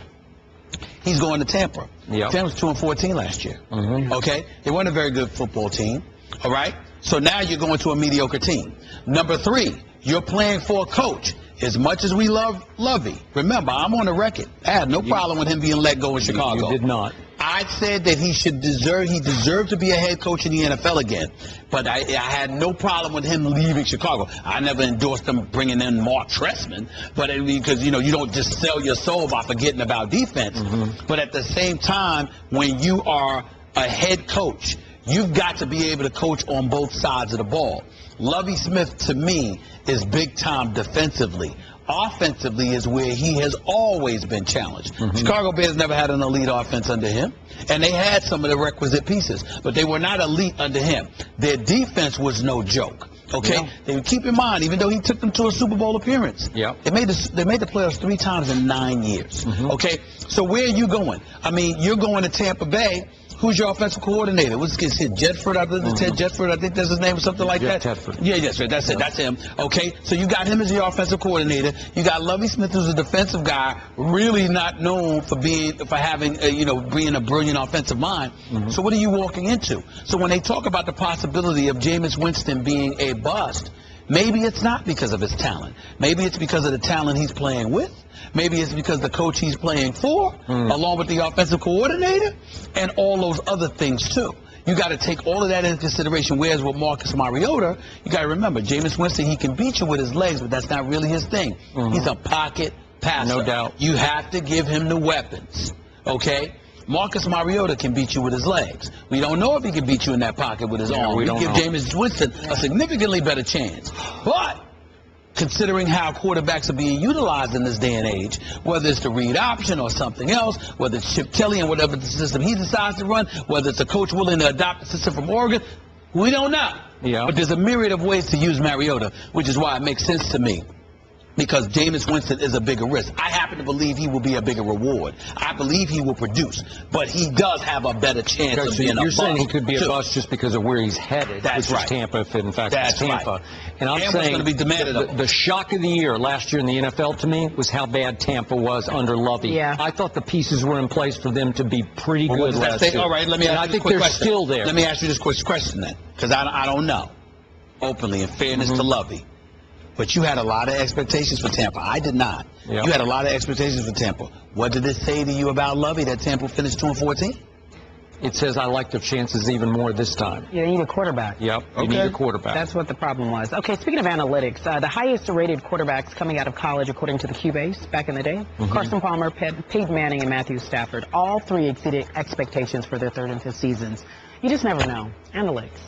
he's going to Tampa. Tampa was 2-14 last year. Okay? They weren't a very good football team. All right? So now you're going to a mediocre team. Number 3, you're playing for a coach. As much as we love Lovey, remember, I'm on the record. I had no problem with him being let go in Chicago. You did not. I said that he deserved to be a head coach in the NFL again. But I had no problem with him leaving Chicago. I never endorsed him bringing in Mark Trestman, but because, you don't just sell your soul by forgetting about defense. But at the same time, when you are a head coach, you've got to be able to coach on both sides of the ball. Lovie Smith, to me, is big time defensively. Offensively is where he has always been challenged. Chicago Bears never had an elite offense under him, and they had some of the requisite pieces, but they were not elite under him. Their defense was no joke. Okay, they would keep in mind, even though he took them to a Super Bowl appearance, they made the playoffs 3 times in 9 years. Okay, so where are you going? I mean, you're going to Tampa Bay. Who's your offensive coordinator? What's his kid? Jedford, I think. Ted Jedford, I think that's his name, or something like that. Tedford. Yeah, that's right. That's it. That's him. Okay, so you got him as your offensive coordinator. You got Lovie Smith, who's a defensive guy, really not known for being a brilliant offensive mind. So what are you walking into? So when they talk about the possibility of Jameis Winston being a bust, maybe it's not because of his talent. Maybe it's because of the talent he's playing with. Maybe it's because the coach he's playing for, along with the offensive coordinator, and all those other things too. You got to take all of that into consideration. Whereas with Marcus Mariota, you got to remember, Jameis Winston, he can beat you with his legs, but that's not really his thing. He's a pocket passer. No doubt. You have to give him the weapons, okay? Marcus Mariota can beat you with his legs. We don't know if he can beat you in that pocket with his arm. We give Jameis Winston a significantly better chance. But considering how quarterbacks are being utilized in this day and age, whether it's the read option or something else, whether it's Chip Kelly and whatever the system he decides to run, whether it's a coach willing to adopt the system from Oregon, we don't know. But there's a myriad of ways to use Mariota, which is why it makes sense to me. Because Jameis Winston is a bigger risk. I happen to believe he will be a bigger reward. I believe he will produce, but he does have a better chance of being a bust. You're saying he could be a bust just because of where he's headed, That's which right. is Tampa, if in fact it's Tampa. Right. And I'm what's saying going to be demanded of him. the shock of the year last year in the NFL to me was how bad Tampa was under Lovie. I thought the pieces were in place for them to be pretty good last year. All right, let me ask you I this think quick they're question. still there. Let me ask you this quick question then, because I don't know. Openly, in fairness to Lovie. But you had a lot of expectations for Tampa. I did not. You had a lot of expectations for Tampa. What did it say to you about Lovie that Tampa finished 2-14? It says I like their chances even more this time. You need a quarterback. You need a quarterback. That's what the problem was. Okay, speaking of analytics, the highest rated quarterbacks coming out of college, according to the Cubase back in the day, Carson Palmer, Peyton Manning, and Matthew Stafford, all 3 exceeded expectations for their 3rd and 5th seasons. You just never know. Analytics.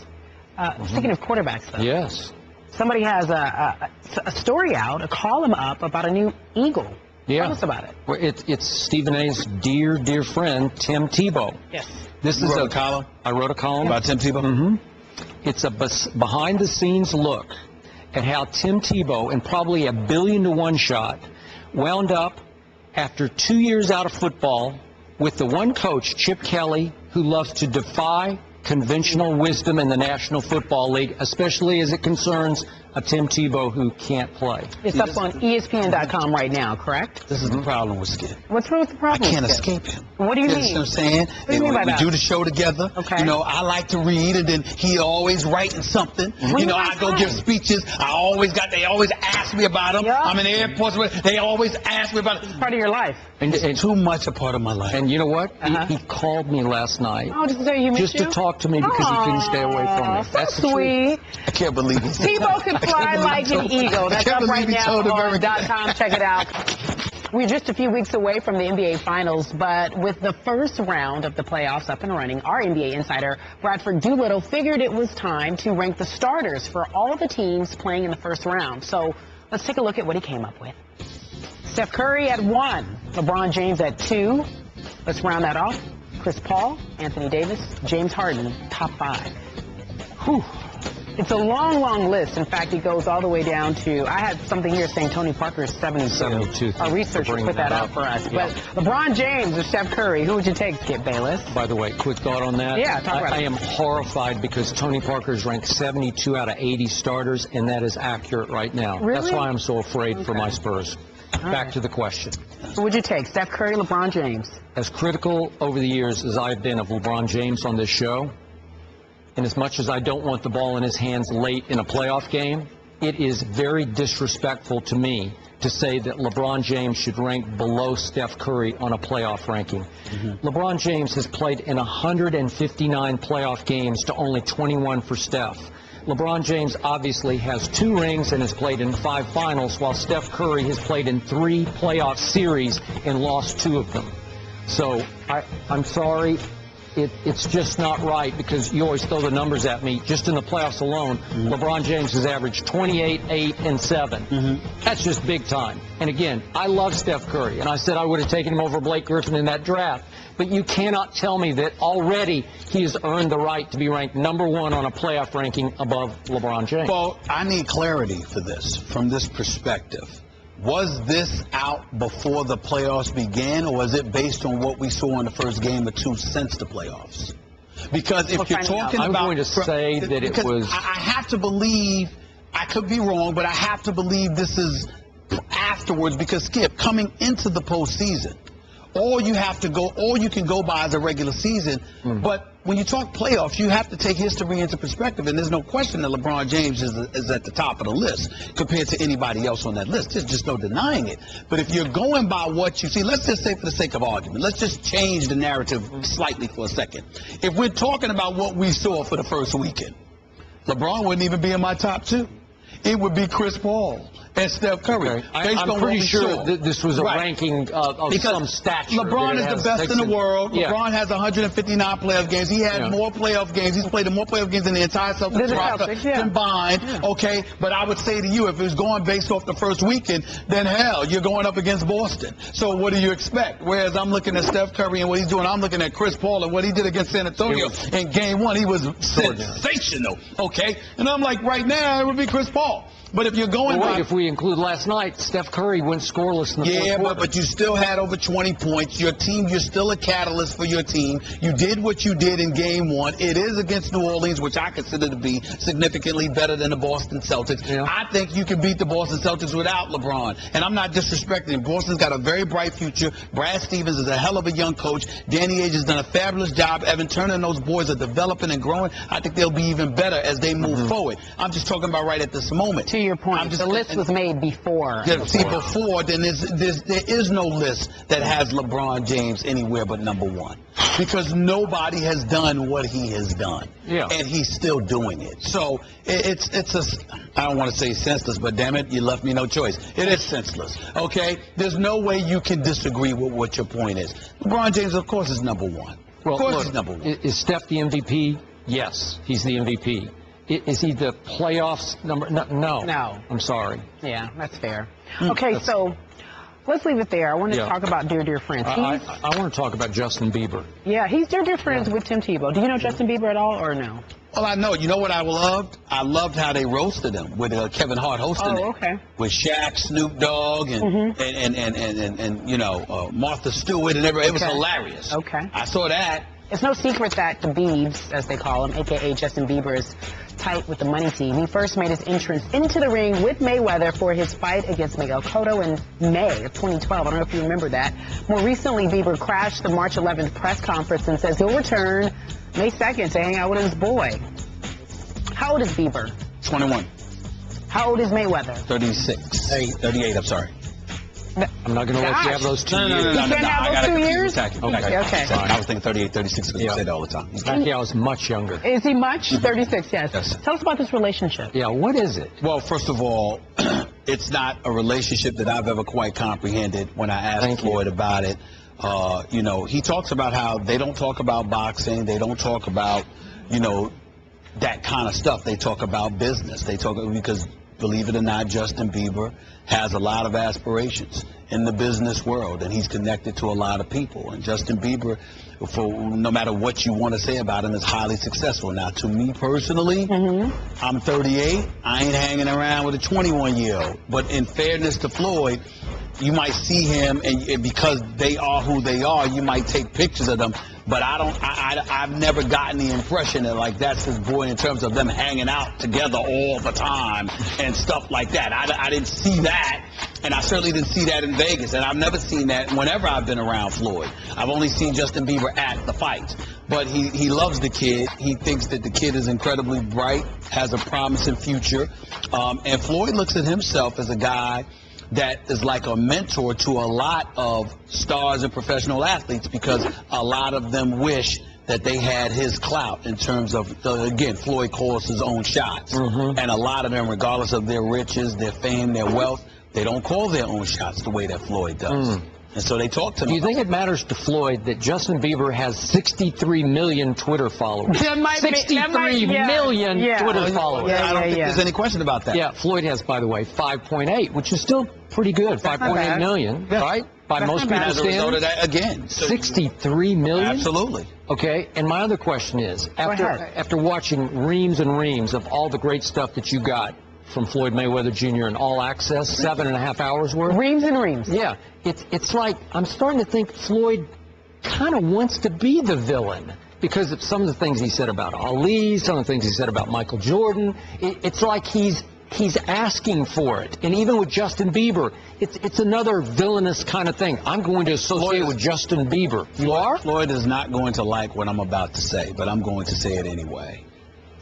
Speaking of quarterbacks, though. Yes. Somebody has a story out, a column up about a new Eagle. Tell us about it. Well, it's Stephen A's dear friend, Tim Tebow. Yes. This is a column. I wrote a column about Tim Tebow. It's a behind-the-scenes look at how Tim Tebow, in probably a 1,000,000,000-to-1 shot, wound up after 2 years out of football with the one coach, Chip Kelly, who loves to defy conventional wisdom in the National Football League, especially as it concerns a Tim Tebow who can't play. It's up on ESPN.com right now, correct? This is the problem with Skip. What's wrong with the problem? I can't escape him. What do you mean? You know what I'm saying? What do you mean by that? We do the show together. Okay. You know, I like to read, and then he always writing something. You know, I go give speeches. They always ask me about them. I'm in the airports. They always ask me about it. It's part of your life. It's too much a part of my life. And you know what? He called me last night. Oh, just to tell you he missed to talk to me because he couldn't stay away from me. That's the sweet. I can't believe it. Tebow can fly like an eagle. That's up right now on .com. Check it out. We're just a few weeks away from the NBA Finals, but with the first round of the playoffs up and running, our NBA insider, Bradford Doolittle, figured it was time to rank the starters for all the teams playing in the first round. So let's take a look at what he came up with. Steph Curry at 1, LeBron James at 2. Let's round that off. Chris Paul, Anthony Davis, James Harden, top 5. Whew. It's a long list. In fact, it goes all the way down to, I had something here saying Tony Parker is 72. Our researcher put that out for us. But LeBron James or Steph Curry, who would you take, Skip Bayless? By the way, quick thought on that. Yeah, talk about it. I am horrified because Tony Parker is ranked 72 out of 80 starters, and that is accurate right now. Really? That's why I'm so afraid for my Spurs. Back to the question. Who would you take, Steph Curry, LeBron James? As critical over the years as I've been of LeBron James on this show, and as much as I don't want the ball in his hands late in a playoff game, it is very disrespectful to me to say that LeBron James should rank below Steph Curry on a playoff ranking. LeBron James has played in 159 playoff games to only 21 for Steph. LeBron James obviously has 2 rings and has played in 5 finals, while Steph Curry has played in 3 playoff series and lost 2 of them. So I'm sorry. it's just not right, because you always throw the numbers at me. Just in the playoffs alone, LeBron James has averaged 28, 8, and 7. That's just big time. And again, I love Steph Curry, and I said I would have taken him over Blake Griffin in that draft. But you cannot tell me that already he has earned the right to be ranked #1 on a playoff ranking above LeBron James. Well, I need clarity for this from this perspective. Was this out before the playoffs began, or was it based on what we saw in the first game or two since the playoffs? Because if you're talking about... I'm going to say that it was... I have to believe, I could be wrong, but I have to believe this is afterwards, because, Skip, coming into the postseason, all you can go by is a regular season. But when you talk playoffs, you have to take history into perspective, and there's no question that LeBron James is at the top of the list compared to anybody else on that list. There's just no denying it. But if you're going by what you see, let's just say for the sake of argument, let's just change the narrative slightly for a second. If we're talking about what we saw for the first weekend, LeBron wouldn't even be in my top 2. It would be Chris Paul and Steph Curry. Okay. I'm pretty sure that this was a ranking of some stature. LeBron is the best in the world. Yeah. LeBron has 159 playoff games. He had more playoff games. He's played in more playoff games than the entire Celtics roster combined. Okay, but I would say to you, if it was going based off the first weekend, then hell, you're going up against Boston. So what do you expect? Whereas I'm looking at Steph Curry and what he's doing, I'm looking at Chris Paul and what he did against San Antonio in Game 1. He was sensational. Okay, and I'm like, right now it would be Chris Paul. But if you're going by... if we include last night, Steph Curry went scoreless in the fourth quarter. but you still had over 20 points. Your team, you're still a catalyst for your team. You did what you did in Game 1. It is against New Orleans, which I consider to be significantly better than the Boston Celtics. Yeah. I think you can beat the Boston Celtics without LeBron. And I'm not disrespecting him. Boston's got a very bright future. Brad Stevens is a hell of a young coach. Danny Ainge has done a fabulous job. Evan Turner and those boys are developing and growing. I think they'll be even better as they move forward. I'm just talking about right at this moment. To your point, the list was made before. Before, then there is no list that has LeBron James anywhere but #1. Because nobody has done what he has done. Yeah. And he's still doing it. So it's I don't want to say senseless, but damn it, you left me no choice. It is senseless. Okay? There's no way you can disagree with what your point is. LeBron James, of course, is #1. Well, of course he's #1. Is Steph the MVP? Yes, he's the MVP. Is he the playoffs number? No. I'm sorry. Yeah, that's fair. Okay, so let's leave it there. I want to talk about dear friends. I want to talk about Justin Bieber. Yeah, he's dear friends with Tim Tebow. Do you know Justin Bieber at all, or no? Well, I know. You know what I loved? I loved how they roasted him with Kevin Hart hosting it. Okay. With Shaq, Snoop Dogg, and you know, Martha Stewart and everybody. It was hilarious. Okay. I saw that. It's no secret that the Biebs, as they call him, a.k.a. Justin Bieber, is tight with the money team. He first made his entrance into the ring with Mayweather for his fight against Miguel Cotto in May of 2012. I don't know if you remember that. More recently, Bieber crashed the March 11th press conference and says he'll return May 2nd to hang out with his boy. How old is Bieber? 21. How old is Mayweather? 36. 38, I'm sorry. I'm not going to let you have those 2 years. You can't have those 2 years? Okay. Sorry, I was thinking 38, 36 because you say that all the time. Pacquiao is much younger. Is he much? 36, yes. Tell us about this relationship. Yeah, what is it? Well, first of all, it's not a relationship that I've ever quite comprehended when I asked Floyd about it. You know, he talks about how they don't talk about boxing. They don't talk about, you know, that kind of stuff. They talk about business. They talk because, believe it or not, Justin Bieber has a lot of aspirations in the business world, and he's connected to a lot of people. And Justin Bieber, no matter what you want to say about him, is highly successful. Now, to me personally, I'm 38. I ain't hanging around with a 21-year-old. But in fairness to Floyd, you might see him, and because they are who they are, you might take pictures of them. But I've never gotten the impression that, like, that's his boy in terms of them hanging out together all the time and stuff like that. I didn't see that, and I certainly didn't see that in Vegas, and I've never seen that whenever I've been around Floyd. I've only seen Justin Bieber at the fights. But he loves the kid. He thinks that the kid is incredibly bright, has a promising future, and Floyd looks at himself as a guy that is like a mentor to a lot of stars and professional athletes, because a lot of them wish that they had his clout in terms of, again, Floyd calls his own shots. And a lot of them, regardless of their riches, their fame, their wealth, they don't call their own shots the way that Floyd does. And so they talk to me. Do you think it matters to Floyd that Justin Bieber has 63 million Twitter followers? That might be- 63 million Twitter followers. I don't think there's any question about that. Yeah, Floyd has, by the way, 5.8, which is still pretty good. 5.8 million, right? By That's most not bad. people's As a result of standards. that, again. 63 million? Absolutely. Okay, and my other question is, after watching reams and reams of all the great stuff that you got from Floyd Mayweather Jr. in All Access, 7.5 hours worth? Reams and reams. Yeah, it's like I'm starting to think Floyd kind of wants to be the villain because of some of the things he said about Ali, some of the things he said about Michael Jordan. It's like he's asking for it. And even with Justin Bieber, it's another villainous kind of thing. I'm going to associate with Justin Bieber. You are? Floyd is not going to like what I'm about to say, but I'm going to say it anyway.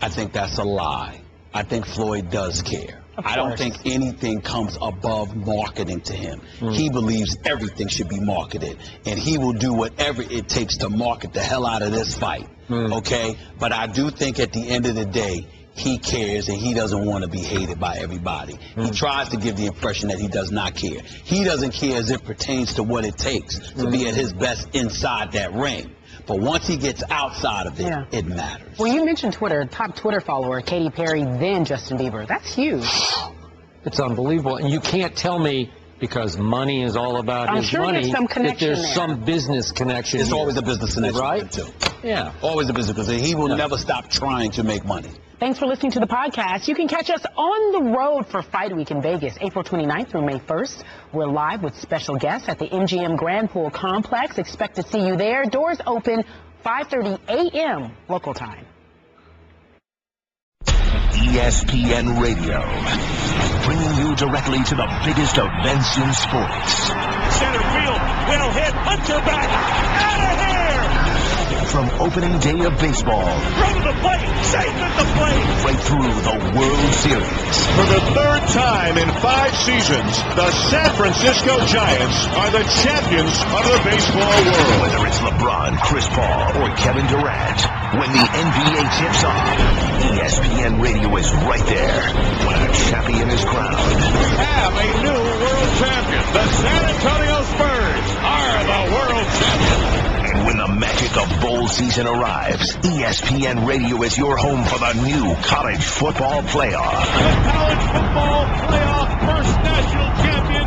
I think that's a lie. I think Floyd does care. I don't think anything comes above marketing to him. He believes everything should be marketed, and he will do whatever it takes to market the hell out of this fight, okay? But I do think at the end of the day, he cares, and he doesn't want to be hated by everybody. He tries to give the impression that he does not care. He doesn't care as it pertains to what it takes to be at his best inside that ring. But once he gets outside of it, it matters. Well, you mentioned Twitter, top Twitter follower, Katy Perry, then Justin Bieber. That's huge. It's unbelievable. And you can't tell me, because money is all about his money, there's some that connection there's there. some business connection. It's here. always a business connection, right? too. Yeah. Always a business, because he will never stop trying to make money. Thanks for listening to the podcast. You can catch us on the road for Fight Week in Vegas, April 29th through May 1st. We're live with special guests at the MGM Grand Pool Complex. Expect to see you there. Doors open 5:30 a.m. local time. ESPN Radio, bringing you directly to the biggest events in sports. Center field, well hit, Hunter back, out of here! From opening day of baseball, Throw to the plate, safe at the plate! right through the World Series. For the third time in 5 seasons, the San Francisco Giants are the champions of the baseball world. Whether it's LeBron, Chris Paul, or Kevin Durant, when the NBA tips off, ESPN Radio is right there when a champion is crowned. We have a new world champion. The San Antonio Spurs are the world champions. And when the magic of bowl season arrives, ESPN Radio is your home for the new college football playoff. The college football playoff first national champion,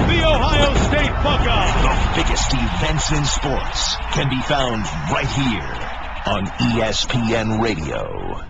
the Ohio State Buckeyes. The biggest events in sports can be found right here on ESPN Radio.